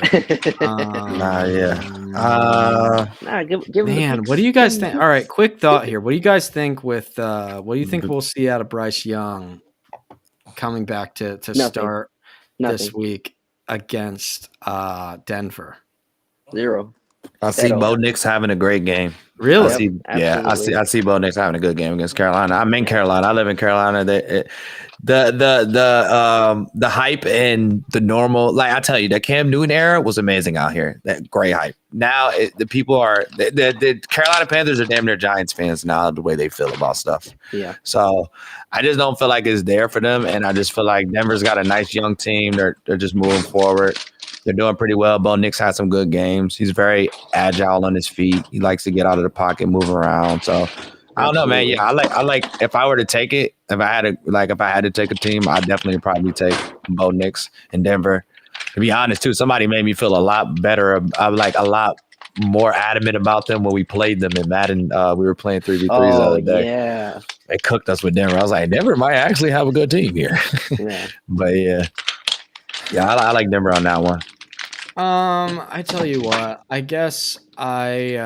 Give Man, what do you guys think? All right, quick thought here. What do you guys think with what do you think we'll see out of Bryce Young coming back to start this week against Denver? 0. I see Bo Nix having a great game. Really? I see Bo Nix having a good game against Carolina. I'm in Carolina. I live in Carolina. The hype and the normal, like I tell you, the Cam Newton era was amazing out here. That great hype. Now the people are the Carolina Panthers are damn near Giants fans now. The way they feel about stuff. Yeah. So I just don't feel like it's there for them, and I just feel like Denver's got a nice young team. They're just moving forward. They're doing pretty well. Bo Nix had some good games. He's very agile on his feet. He likes to get out of the pocket, move around. So I don't know, man. Yeah, I like if I were to take it, if I had to take a team, I'd definitely probably take Bo Nix in Denver. To be honest, too, somebody made me feel a lot better. Like a lot more adamant about them when we played them in Madden. We were playing 3v3s the other day. Yeah. They cooked us with Denver. I was like, Denver might actually have a good team here. Yeah. But yeah, I like Denver on that one. I tell you what, I guess I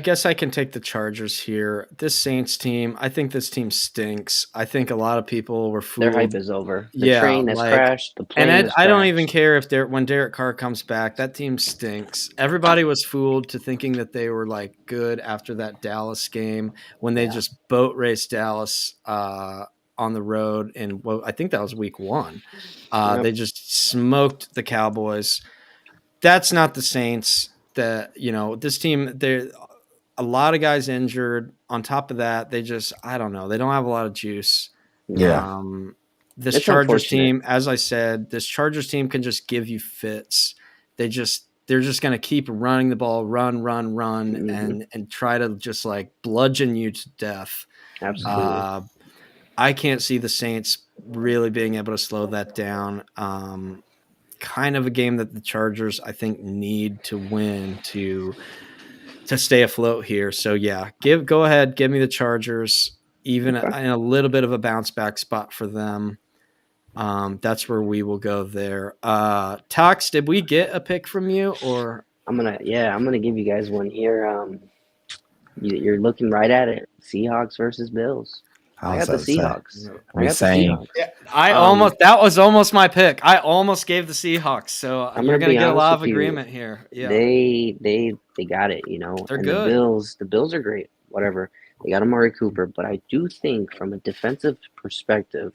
guess I can take the Chargers here. This Saints team, I think this team stinks. I think a lot of people were fooled. Their hype is over. The train has crashed. The plane has I don't crashed. even care if when Derek Carr comes back, that team stinks. Everybody was fooled to thinking that they were like good after that Dallas game when they just boat raced Dallas on the road, and I think that was week 1. They just smoked the Cowboys. That's not the Saints. This team, there a lot of guys injured. On top of that, they just, I don't know, they don't have a lot of juice. Yeah. This Chargers team, as I said, this Chargers team can just give you fits. They're just going to keep running the ball, run, and try to just like bludgeon you to death. Absolutely. I can't see the Saints really being able to slow that down. Kind of a game that the Chargers, I think, need to win to stay afloat here. So yeah, go ahead, give me the Chargers, even in a little bit of a bounce back spot for them. That's where we will go there. Tox, did we get a pick from you, or I'm gonna give you guys one here. You're looking right at it. Seahawks versus Bills. I got the Seahawks. That was almost my pick. I almost gave the Seahawks. So you're gonna get a lot of agreement here. Yeah. They got it, They're and good. The Bills are great. Whatever. They got Amari Cooper, but I do think from a defensive perspective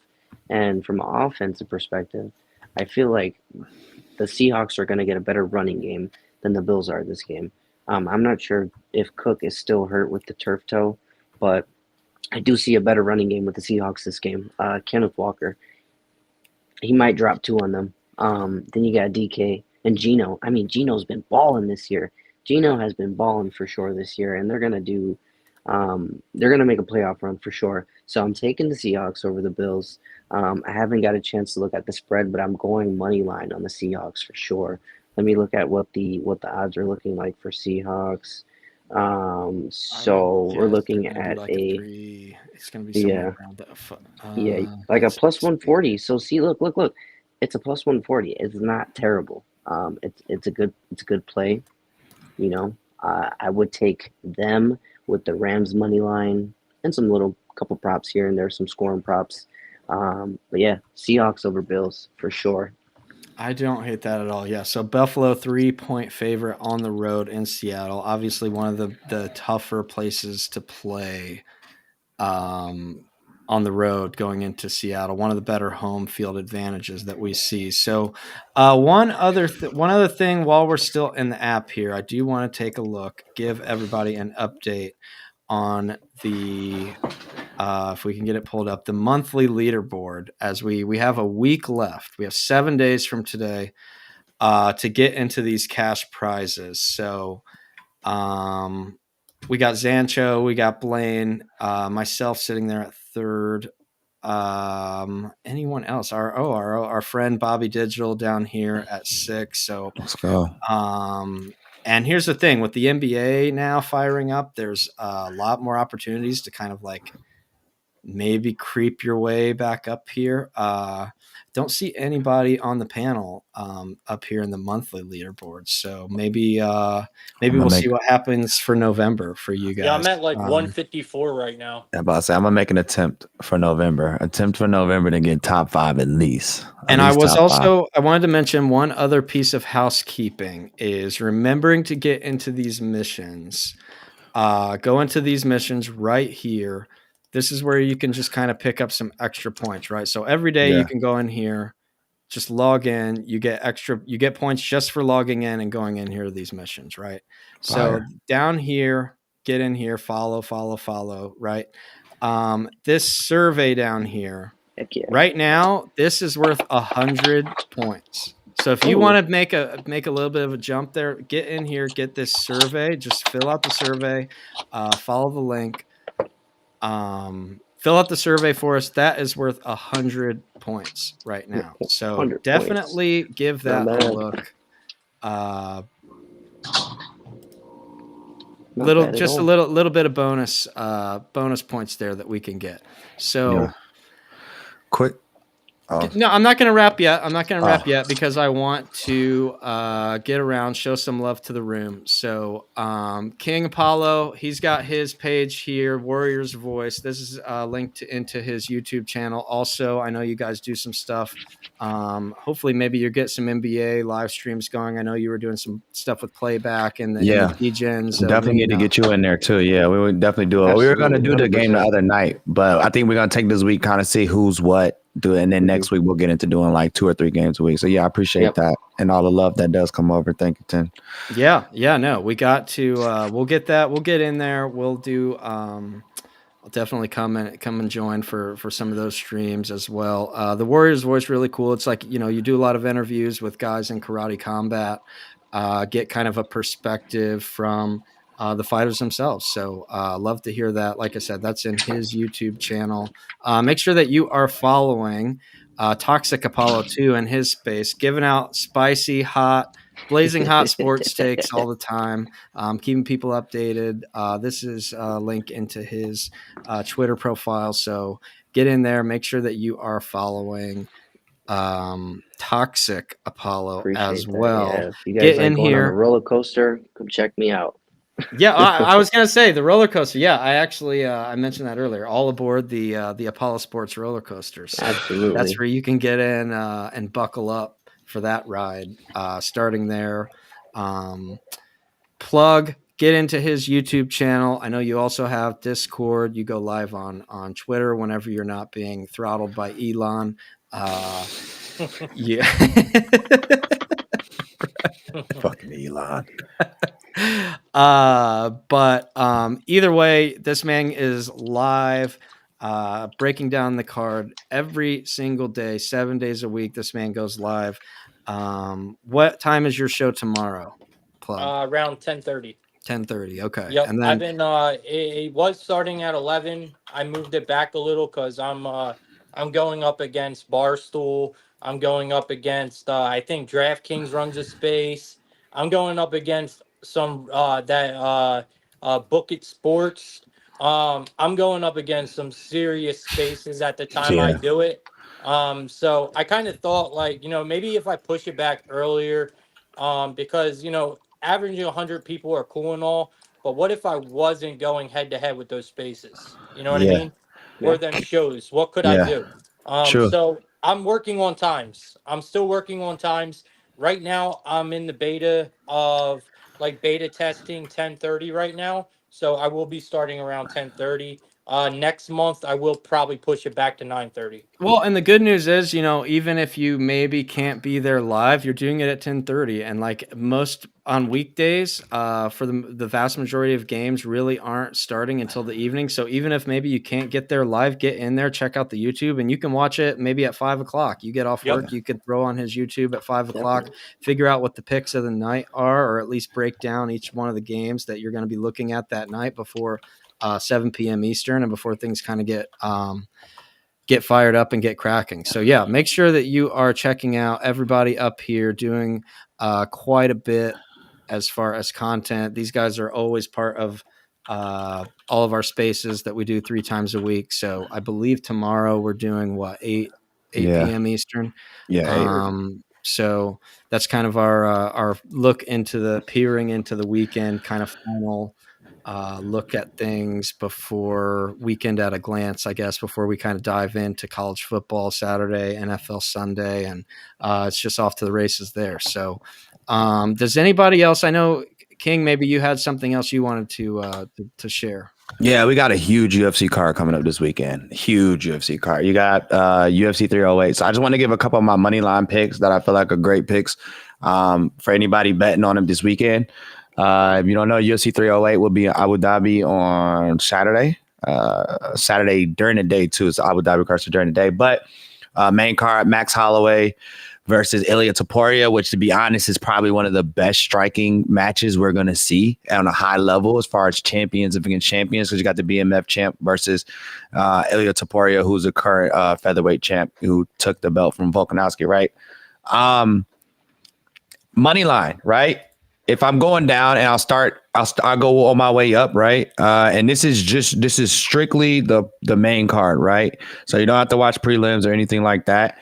and from an offensive perspective, I feel like the Seahawks are going to get a better running game than the Bills are this game. I'm not sure if Cook is still hurt with the turf toe, but I do see a better running game with the Seahawks this game. Kenneth Walker, he might drop 2 on them. Then you got DK and Geno. I mean, Geno's been balling this year. Geno has been balling for sure this year, and they're gonna make a playoff run for sure. So I'm taking the Seahawks over the Bills. I haven't got a chance to look at the spread, but I'm going money line on the Seahawks for sure. Let me look at what the odds are looking like for Seahawks. So we're looking at it's going to be somewhere around that. Like a plus 140. So see, look, it's a plus 140. It's not terrible. It's a good play. I would take them with the Rams money line and some little couple props here and there, some scoring props. But yeah, Seahawks over Bills for sure. I don't hate that at all. Yeah. So Buffalo 3-point favorite on the road in Seattle. Obviously, one of the tougher places to play on the road going into Seattle. One of the better home field advantages that we see. So one other thing while we're still in the app here, I do want to take a look, give everybody an update on the if we can get it pulled up, the monthly leaderboard. As we have a week left, we have 7 days from today to get into these cash prizes. So we got Zancho, we got Blaine, myself sitting there at third. Anyone else? Our friend Bobby Digital down here at 6. So Let's go. And here's the thing with the NBA now firing up, there's a lot more opportunities to kind of like maybe creep your way back up here. Don't see anybody on the panel up here in the monthly leaderboard. So maybe we'll see what happens for November for you guys. Yeah, I'm at like 154 right now. I'm about to say I'm gonna make an attempt for November to get top 5 at least. And I wanted to mention one other piece of housekeeping is remembering to get into these missions. Go into these missions right here. This is where you can just kind of pick up some extra points, right? So every day you can go in here, just log in, you get points just for logging in and going in here to these missions, right? So down here, get in here, follow, right? This survey down here, right now, this is worth 100 points. So if you want to make a little bit of a jump there, get in here, get this survey, just fill out the survey, follow the link. Fill out the survey for us. That is worth 100 points right now. So definitely give that a look. Little bit of bonus points there that we can get. So quick. No, I'm not going to wrap yet. Because I want to get around, show some love to the room. So King Apollo, he's got his page here, Warriors Voice. This is linked into his YouTube channel. Also, I know you guys do some stuff. Hopefully, maybe you'll get some NBA live streams going. I know you were doing some stuff with playback and the DJs. So definitely need to get you in there too. Yeah, we would definitely do it. Absolutely. We were going to do the game the other night, but I think we're going to take this week, kind of see who's what. Do it, and then next week we'll get into doing like 2 or 3 games a week. So yeah, I appreciate that and all the love that does come over. Thank you, Ten. Yeah, no, we got to. We'll get that. We'll get in there. We'll do. I'll definitely come and join for some of those streams as well. The Warriors Voice really cool. It's like you do a lot of interviews with guys in karate combat, get kind of a perspective from the fighters themselves. So love to hear that. Like I said, that's in his YouTube channel. Make sure that you are following Toxic Apollo 2 in his space, giving out spicy, hot, blazing hot sports takes all the time, keeping people updated. This is a link into his Twitter profile. So get in there. Make sure that you are following Toxic Apollo as well. Yeah. If you guys get in here on a roller coaster, come check me out. Yeah, I was gonna say the roller coaster. Yeah, I actually I mentioned that earlier. All aboard the Apollo Sports roller coaster. So absolutely, that's where you can get in and buckle up for that ride. Starting there, get into his YouTube channel. I know you also have Discord. You go live on Twitter whenever you're not being throttled by Elon. Yeah. Fucking Elon. But either way, this man is live, breaking down the card every single day, 7 days a week. This man goes live. What time is your show tomorrow? Around 10:30. 10:30. Okay. Yep. And then I've been. It was starting at 11. I moved it back a little because I'm going up against Barstool. I'm going up against. I think DraftKings runs a space. I'm going up against some Book It Sports. I'm going up against some serious spaces at the time I do it. So I kind of thought maybe if I push it back earlier, because averaging 100 people are cool and all, but what if I wasn't going head to head with those spaces? You know what I mean? or them shows. What could I Yeah. do? True. So I'm working on times. I'm still working on times. Right now, I'm in the beta of like beta testing 10:30 right now. So I will be starting around 10:30. Next month, I will probably push it back to 9:30. Well, and the good news is, even if you maybe can't be there live, you're doing it at 10:30, and like most on weekdays, for the vast majority of games really aren't starting until the evening. So even if maybe you can't get there live, get in there, check out the YouTube, and you can watch it maybe at 5 o'clock. You get off Yep. work, you could throw on his YouTube at 5 o'clock, Definitely. figure out what the picks of the night are, or at least break down each one of the games that you're going to be looking at that night before 7 p.m. Eastern, and before things kind of get fired up and get cracking. So yeah, make sure that you are checking out everybody up here doing quite a bit as far as content. These guys are always part of all of our spaces that we do 3 times a week. So I believe tomorrow we're doing 8 Yeah. p.m. Eastern. Yeah. So that's kind of our look into the peering into the weekend, kind of final look at things before weekend at a glance, I guess, before we kind of dive into college football Saturday, NFL Sunday, and it's just off to the races there. So does anybody else, I know, King, maybe you had something else you wanted to share. Yeah, we got a huge UFC card coming up this weekend. Huge UFC card. You got UFC 308. So I just want to give a couple of my money line picks that I feel like are great picks for anybody betting on them this weekend. If you don't know, UFC 308 will be in Abu Dhabi on Saturday. Saturday during the day too. It's Abu Dhabi card during the day. But main card, Max Holloway versus Ilia Topuria, which, to be honest, is probably one of the best striking matches we're going to see on a high level as far as champions against champions, because you got the BMF champ versus Ilia Topuria, who's a current featherweight champ who took the belt from Volkanovski, right? Money line, right? If I'm going down and I'll go on my way up, right? And this is strictly the main card, right? So you don't have to watch prelims or anything like that.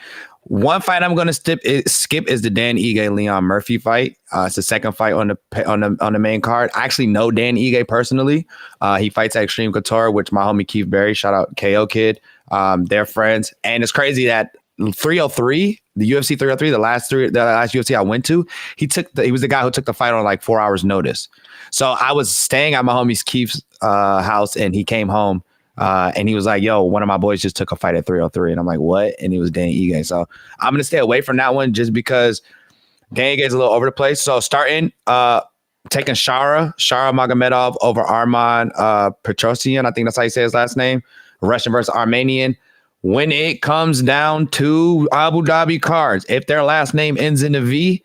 One fight I'm going to skip is the Dan Ige Leon Murphy fight. It's the second fight on the main card. I actually know Dan Ige personally. He fights at Extreme Couture, which my homie Keith Berry, shout out KO Kid. They're friends, and it's crazy that 303, the UFC 303, the last UFC I went to, he was the guy who took the fight on like 4 hours notice. So I was staying at my homie's Keith's house, and he came home. And he was like, yo, one of my boys just took a fight at 303. And I'm like, what? And it was Dan Ige. So I'm going to stay away from that one just because Dan Ige is a little over the place. So starting, taking Shara Magomedov over Arman Petrosyan. I think that's how you say his last name. Russian versus Armenian. When it comes down to Abu Dhabi cards, if their last name ends in a V,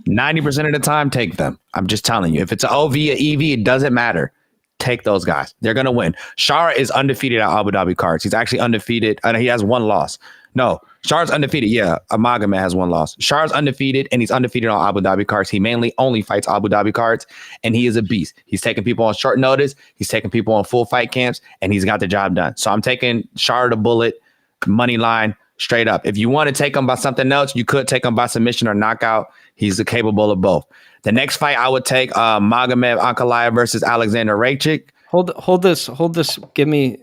90% of the time, take them. I'm just telling you. If it's an OV or EV, it doesn't matter. Take those guys. They're going to win. Shara is undefeated at Abu Dhabi cards. He's actually undefeated. He has one loss. No, Shara's undefeated. Yeah, Amagomed has one loss. Shara's undefeated, and he's undefeated on Abu Dhabi cards. He mainly only fights Abu Dhabi cards, and he is a beast. He's taking people on short notice. He's taking people on full fight camps, and he's got the job done. So I'm taking Shara the bullet, money line, straight up. If you want to take him by something else, you could take him by submission or knockout. He's capable of both. The next fight I would take Magomed Ankalaev versus Alexander Rakic. Hold this. Give me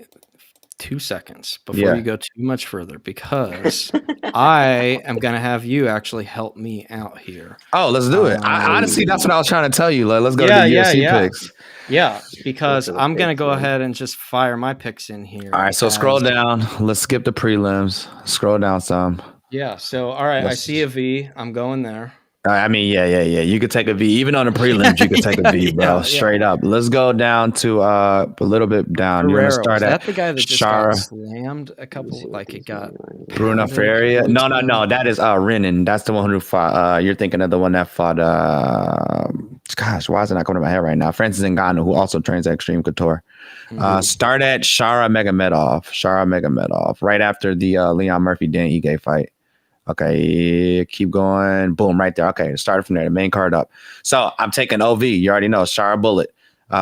2 seconds before you go too much further, because I am going to have you actually help me out here. Oh, let's do it. Honestly, that's what I was trying to tell you. Let's go to the UFC picks. Yeah, because I'm going to go ahead and just fire my picks in here. All right, so scroll down. Let's skip the prelims. Scroll down some. Yeah, so all right, I see a V. I'm going there. I mean, yeah. You could take a V. Even on the prelims, you could take a V, bro. Straight up. Let's go down to a little bit down. Ferrero, You're going to start at the guy that just got slammed a couple, like it got Bruno Ferreira. No. That is Renan. That's the one who fought. You're thinking of the one that fought. Gosh, why is it not coming to my head right now? Francis Ngannou, who also trains at Extreme Couture. Start at Shara Magomedov, right after the Leon Murphy Dan Ige fight. Okay, keep going. Boom, right there. Okay, started from there. The main card up. So I'm taking OV. You already know Shara Bullet.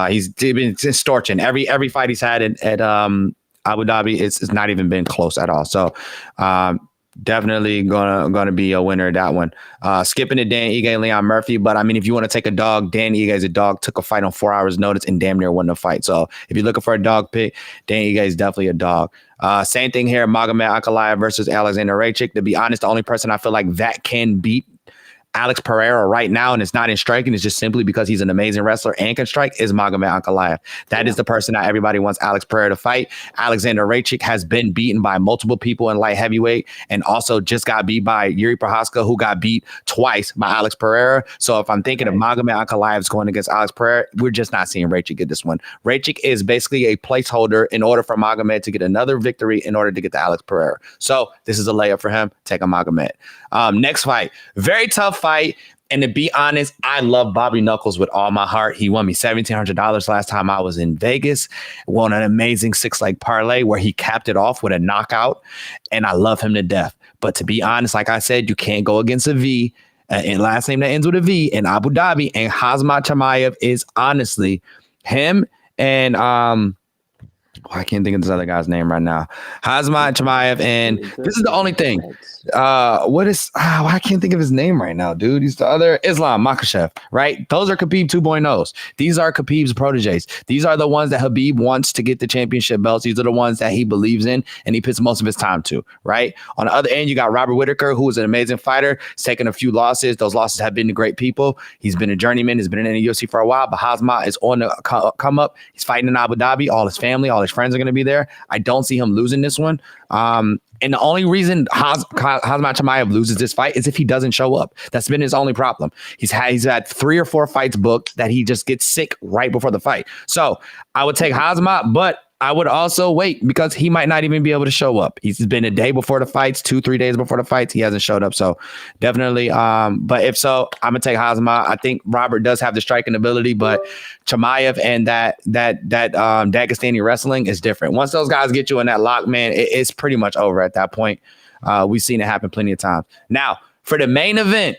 He's been scorching every fight he's had at Abu Dhabi. It's not even been close at all. So Definitely gonna be a winner of that one. Skipping to Dan Ige, Leon Murphy, but I mean, if you want to take a dog, Dan Ige is a dog. Took a fight on 4 hours notice and damn near won the fight. So if you're looking for a dog pick, Dan Ige is definitely a dog. Same thing here, Magomed Ankalaev versus Alexander Rakic. To be honest, the only person I feel like that can beat Alex Pereira right now, and it's not in striking, it's just simply because he's an amazing wrestler and can strike, is Magomed Ankalaev. That is the person that everybody wants Alex Pereira to fight. Alexander Rakic has been beaten by multiple people in light heavyweight and also just got beat by Yuri Prohaska, who got beat twice by Alex Pereira. So if I'm thinking of Magomed Ankalaev going against Alex Pereira, we're just not seeing Rakic get this one. Rakic is basically a placeholder in order for Magomed to get another victory in order to get to Alex Pereira. So this is a layup for him. Take a Magomed. Next fight, very tough fight. And to be honest, I love Bobby Knuckles with all my heart. He won me $1,700 last time I was in Vegas. Won an amazing 6-leg parlay where he capped it off with a knockout. And I love him to death. But to be honest, like I said, you can't go against a V. And last name that ends with a V in Abu Dhabi. And Khamzat Chimaev is honestly him and I can't think of this other guy's name right now. Khamzat Chimaev, and this is the only thing. I can't think of his name right now, dude. He's the other Islam Makhachev, right? Those are Khabib 2.0s. These are Khabib's proteges. These are the ones that Khabib wants to get the championship belts. These are the ones that he believes in and he puts most of his time to, right? On the other end, you got Robert Whittaker, who is an amazing fighter. He's taken a few losses. Those losses have been to great people. He's been a journeyman. He's been in the UFC for a while, but Khamzat is on the come up. He's fighting in Abu Dhabi. All his family, all his friends are going to be there. I don't see him losing this one. And the only reason Khamzat Chimaev loses this fight is if he doesn't show up. That's been his only problem. He's had 3 or 4 fights booked that he just gets sick right before the fight. So I would take Khamzat, but I would also wait because he might not even be able to show up. He's been a day before the fights, 2-3 days before the fights. He hasn't showed up. So definitely. But if so, I'm gonna take Khamzat. I think Robert does have the striking ability, but Chimaev and that Dagestani wrestling is different. Once those guys get you in that lock, man, it's pretty much over at that point. We've seen it happen plenty of times. Now, for the main event,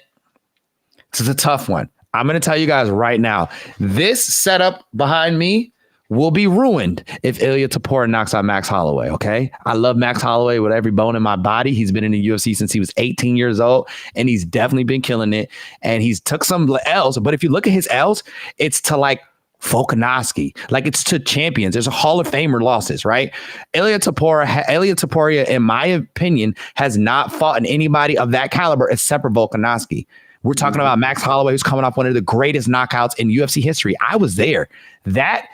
this is a tough one. I'm gonna tell you guys right now, this setup behind me will be ruined if Ilya Tapora knocks out Max Holloway, okay? I love Max Holloway with every bone in my body. He's been in the UFC since he was 18 years old, and he's definitely been killing it. And he's took some L's, but if you look at his L's, it's to like Volkanovski, like it's to champions. There's a Hall of Famer losses, right? Ilya Tapora, in my opinion, has not fought in anybody of that caliber except for Volkanovski. We're talking about Max Holloway, who's coming off one of the greatest knockouts in UFC history. I was there. That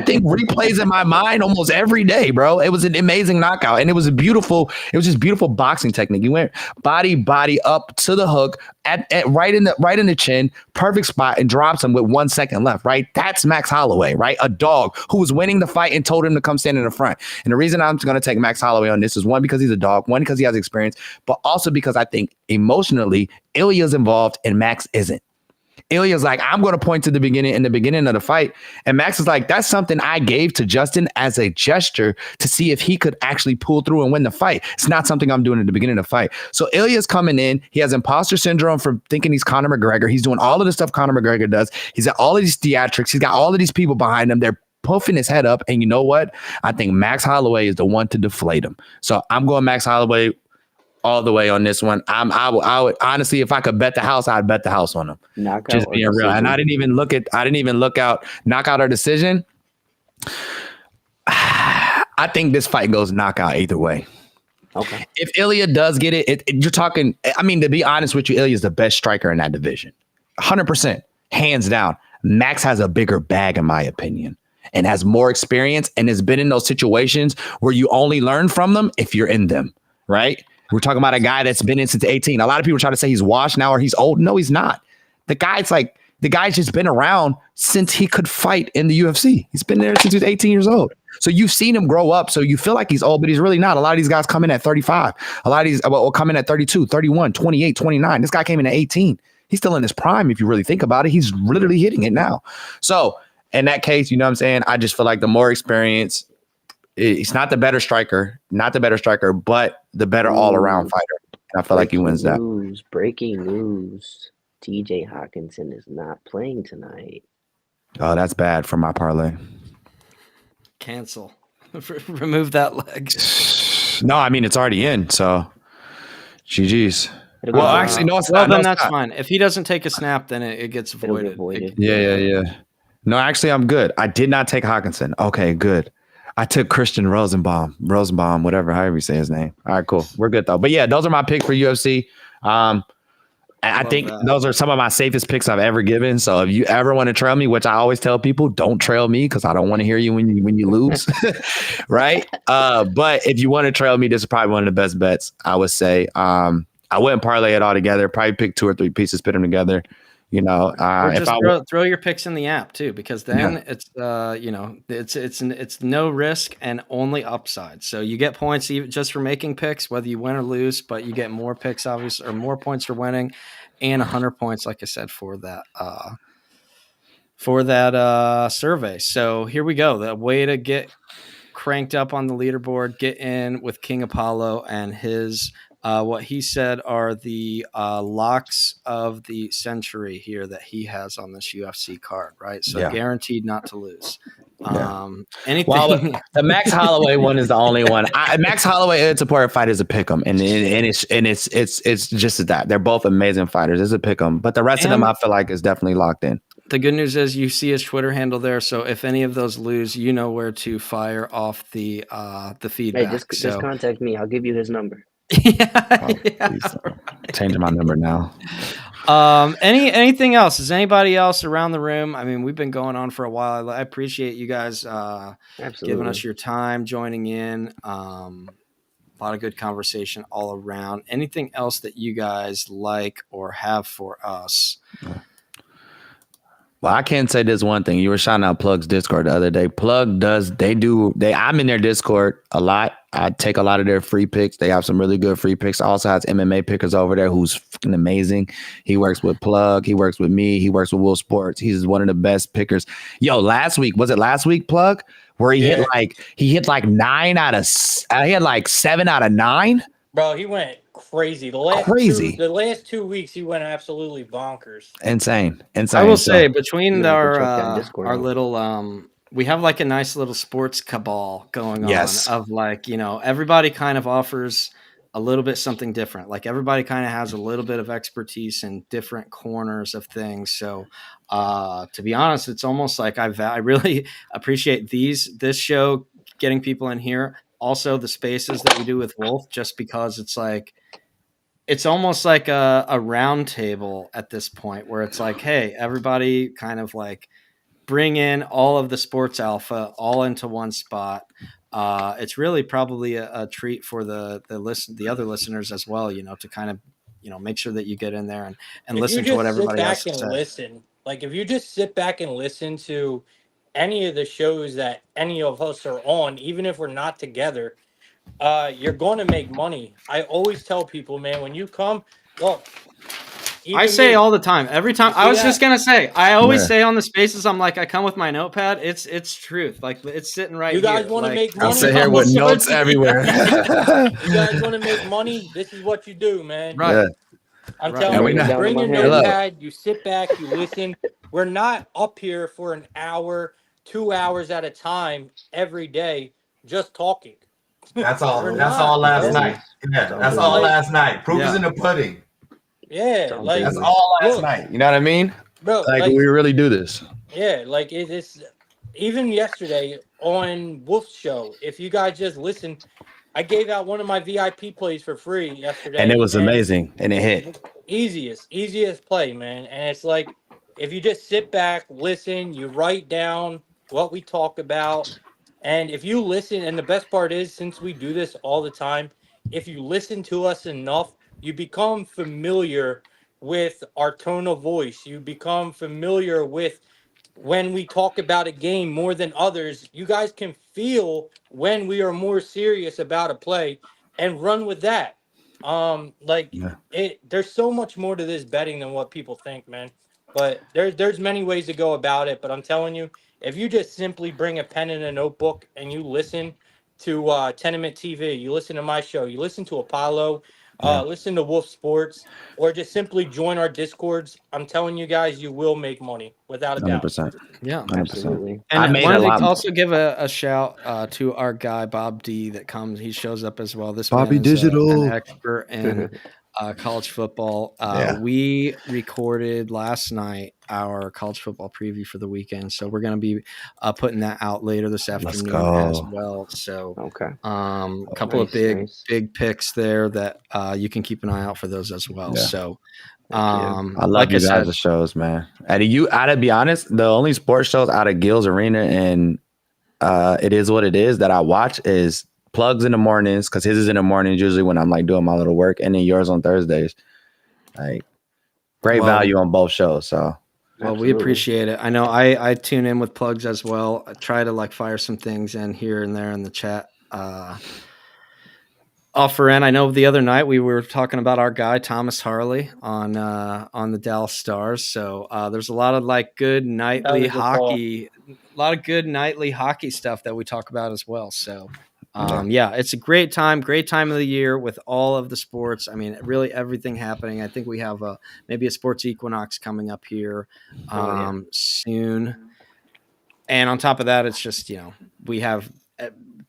thing replays in my mind almost every day, bro. It was an amazing knockout, and it was just beautiful boxing technique. You went body up to the hook at right in the chin, perfect spot, and drops him with 1 second left, right? That's Max Holloway, right? A dog who was winning the fight and told him to come stand in the front. And the reason I'm going to take Max Holloway on this is one, because he's a dog, one, because he has experience, but also because I think emotionally Ilya's involved and Max isn't. Ilya's like, I'm going to point to the beginning of the fight. And Max is like, that's something I gave to Justin as a gesture to see if he could actually pull through and win the fight. It's not something I'm doing at the beginning of the fight. So Ilya's coming in. He has imposter syndrome for thinking he's Conor McGregor. He's doing all of the stuff Conor McGregor does. He's got all of these theatrics. He's got all of these people behind him. They're puffing his head up. And you know what? I think Max Holloway is the one to deflate him. So I'm going Max Holloway all the way on this one. I would honestly, if I could bet the house, I'd bet the house on him. Knockout, just being real. And I didn't even look out knockout or decision. I think this fight goes knockout either way. Okay. If Ilya does get it, you're talking. I mean, to be honest with you, Ilya is the best striker in that division, 100%, hands down. Max has a bigger bag, in my opinion, and has more experience, and has been in those situations where you only learn from them if you're in them, right? We're talking about a guy that's been in since 18. A lot of people try to say he's washed now or he's old. No, he's not. The guy's just been around since he could fight in the UFC. He's been there since he was 18 years old. So you've seen him grow up. So you feel like he's old, but he's really not. A lot of these guys come in at 35. A lot of these will come in at 32, 31, 28, 29. This guy came in at 18. He's still in his prime. If you really think about it, he's literally hitting it now. So in that case, you know what I'm saying? I just feel like the more experience, he's not the better striker, but the better all-around fighter. And I feel like he wins that. Breaking news. TJ Hawkinson is not playing tonight. Oh, that's bad for my parlay. Cancel. Remove that leg. No, I mean, it's already in, so. GG's. It'll Well, get actually, voided. no, it's Well, not. No, then it's that's not. fine. If he doesn't take a snap, then it gets It'll get voided. voided. Yeah. No, actually, I'm good. I did not take Hawkinson. Okay, good. I took Christian Rosenbaum, whatever, however you say his name. All right, cool. We're good though. But yeah, those are my picks for UFC. I Love think that. those are some of my safest picks I've ever given. So if you ever want to trail me, which I always tell people, don't trail me because I don't want to hear you when you lose, right? But if you want to trail me, this is probably one of the best bets I would say. I wouldn't parlay it all together. Probably pick 2 or 3 pieces, put them together. You know, Or if just I throw your picks in the app too, because then it's it's no risk and only upside. So you get points even just for making picks, whether you win or lose, but you get more picks, obviously, or more points for winning, and 100 points, like I said, for that survey. So here we go. The way to get cranked up on the leaderboard, get in with King Apollo and his what he said are the locks of the century here that he has on this UFC card, right? So guaranteed not to lose. Anything. Well, the Max Holloway one is the only one. Max Holloway, it's a part fight is a pick 'em, and it's just that they're both amazing fighters. It's a pick 'em, but the rest of them I feel like is definitely locked in. The good news is you see his Twitter handle there, so if any of those lose, you know where to fire off the feedback. Hey, just contact me. I'll give you his number. Changing my number now. Anything else? Is anybody else around the room? I mean, we've been going on for a while. I appreciate you guys giving us your time, joining in. A lot of good conversation all around. Anything else that you guys like or have for us? Well, I can say this one thing. You were shouting out Plug's Discord the other day. Plug I'm in their Discord a lot. I take a lot of their free picks. They have some really good free picks. Also has MMA pickers over there who's fucking amazing. He works with Plug. He works with me. He works with Will Sports. He's one of the best pickers. Yo, last week, Plug? Where he hit like 9 out of he had like 7 out of 9. Bro, he went crazy. The last 2 weeks, he went absolutely bonkers. Insane. I will say between our little we have like a nice little sports cabal going on of like, you know, everybody kind of offers a little bit something different. Like everybody kind of has a little bit of expertise in different corners of things. So to be honest, it's almost like I really appreciate this show, getting people in here. Also the spaces that we do with Wolf, just because it's like, it's almost like a round table at this point where it's like, hey, everybody kind of like bring in all of the sports alpha all into one spot. It's really probably a treat for the other listeners as well, you know, to kind of, you know, make sure that you get in there and listen to what everybody else says. Listen, like if you just sit back and listen to any of the shows that any of us are on, even if we're not together, you're going to make money. I always tell people, man, when you come, look. I say all the time, every time. I was just gonna say, I always say on the spaces, I'm like, I come with my notepad. It's truth, like it's sitting right here. You guys want to make money? I'll sit here with notes everywhere. You guys want to make money? This is what you do, man. Right. Yeah. I'm telling you, bring your notepad. You sit back, you listen. We're not up here for an hour, 2 hours at a time every day, just talking. That's all. That's all last night. Yeah, that's all last night. Proof is in the pudding. Yeah, like that's all last night. You know what I mean, bro? Like we really do this. Yeah, like it's even yesterday on Wolf's show. If you guys just listen, I gave out one of my VIP plays for free yesterday, and it was amazing, and it hit. Easiest play, man. And it's like if you just sit back, listen, you write down what we talk about, and if you listen, and the best part is, since we do this all the time, if you listen to us enough, you become familiar with our tone of voice. You become familiar with when we talk about a game more than others. You guys can feel when we are more serious about a play and run with that. There's so much more to this betting than what people think, man. But there's many ways to go about it. But I'm telling you, if you just simply bring a pen and a notebook and you listen to Tenement TV, you listen to my show, you listen to Apollo, listen to Wolf Sports, or just simply join our Discords. I'm telling you guys, you will make money without a doubt. 100%. Yeah, 100%. Absolutely. And I made wanted a lot to also give a shout to our guy Bob D that comes. He shows up as well. This Bobby man is Digital. an expert in college football. Yeah. We recorded last night our college football preview for the weekend, so we're going to be putting that out later this afternoon as go. well. So, Okay. a couple of big picks there that you can keep an eye out for those as well. Yeah. So, I love you guys' the shows, man. And I to be honest, the only sports shows out of Gil's Arena and It Is What It Is that I watch is Plugs in the mornings, because his is in the mornings usually when I'm like doing my little work, and then yours on Thursdays. Like great value on both shows. So we appreciate it. I know I tune in with Plugs as well. I try to like fire some things in here and there in the chat. Offer in. I know the other night we were talking about our guy Thomas Harley on the Dallas Stars. So there's a lot of like good nightly hockey, a lot of good nightly hockey stuff that we talk about as well. So it's a great time of the year with all of the sports. I mean, really everything happening. I think we have maybe a sports equinox coming up here soon. And on top of that, it's just, we have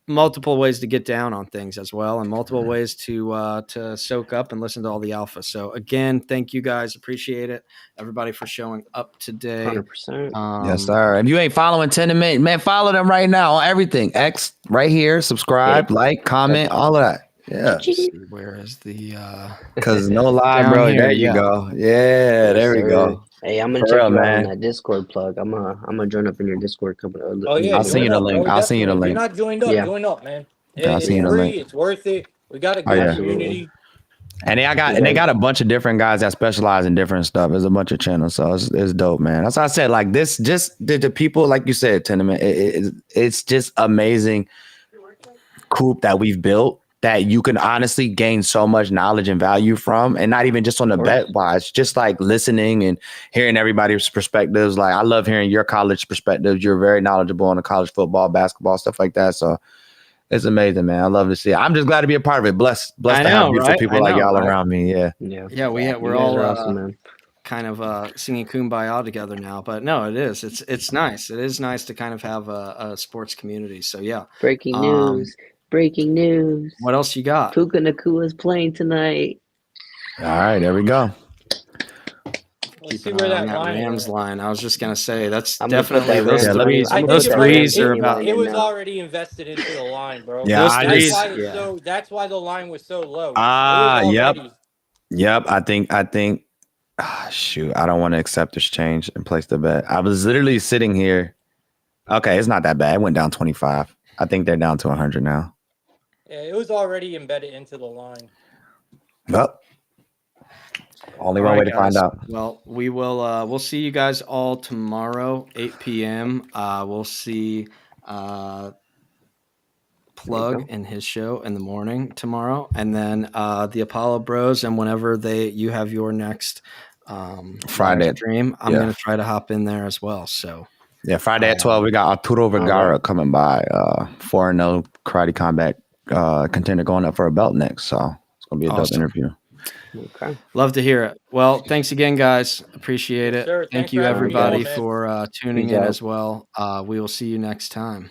multiple ways to get down on things as well, and multiple ways to soak up and listen to all the alpha. So again, thank you guys. Appreciate it. Everybody for showing up today. 100%. Yes, sir. If you ain't following Tenement, man, follow them right now on everything. X right here, subscribe, like, comment, all of that. Yeah. Where is the because no lie, bro. Here, there you go. Yeah, there we go. Hey, I'm gonna check you out on that Discord plug. I'm gonna join up in your Discord company. Oh yeah, I'll send you the link. I'll send you the link. If you're not joined up, join up, man. It's free. It's worth it. We got a good community. And they got a bunch of different guys that specialize in different stuff. There's a bunch of channels, so it's dope, man. That's why I said, like, this, just the people, like you said, Tenement. It's just amazing group that we've built, that you can honestly gain so much knowledge and value from, and not even just on the bet wise, just like listening and hearing everybody's perspectives. Like, I love hearing your college perspectives. You're very knowledgeable on the college football, basketball, stuff like that. So it's amazing, man. I love to see it. I'm just glad to be a part of it. Blessed to have beautiful people like y'all around me. Yeah. We're all awesome, kind of singing Kumbaya together now. But no, it is. It's nice. It is nice to kind of have a sports community. So yeah. Breaking news. Breaking news. What else you got? Puka Nakua's playing tonight. All right, there we go. Let's see where that Rams line. I was just gonna say that's I'm definitely those threes are about. It was already invested into the line, bro. Yeah, that's why the line was so low. Yep. I think. Shoot, I don't want to accept this change and place the bet. I was literally sitting here. Okay, it's not that bad. It went down 25. I think they're down to 100 now. Yeah, it was already embedded into the line. Well, only one way to find out. Well, we will. We'll see you guys all tomorrow, 8 p.m. We'll see Plug and his show in the morning tomorrow, and then the Apollo Bros. And whenever you have your next Friday stream, I'm going to try to hop in there as well. So. Yeah, Friday at 12, we got Arturo Vergara coming by, 4-0 karate combat contender going up for a belt next. So it's going to be a dope interview. Okay. Love to hear it. Well, thanks again, guys. Appreciate it. Sure, Thank you, everybody, for tuning in as well. We will see you next time.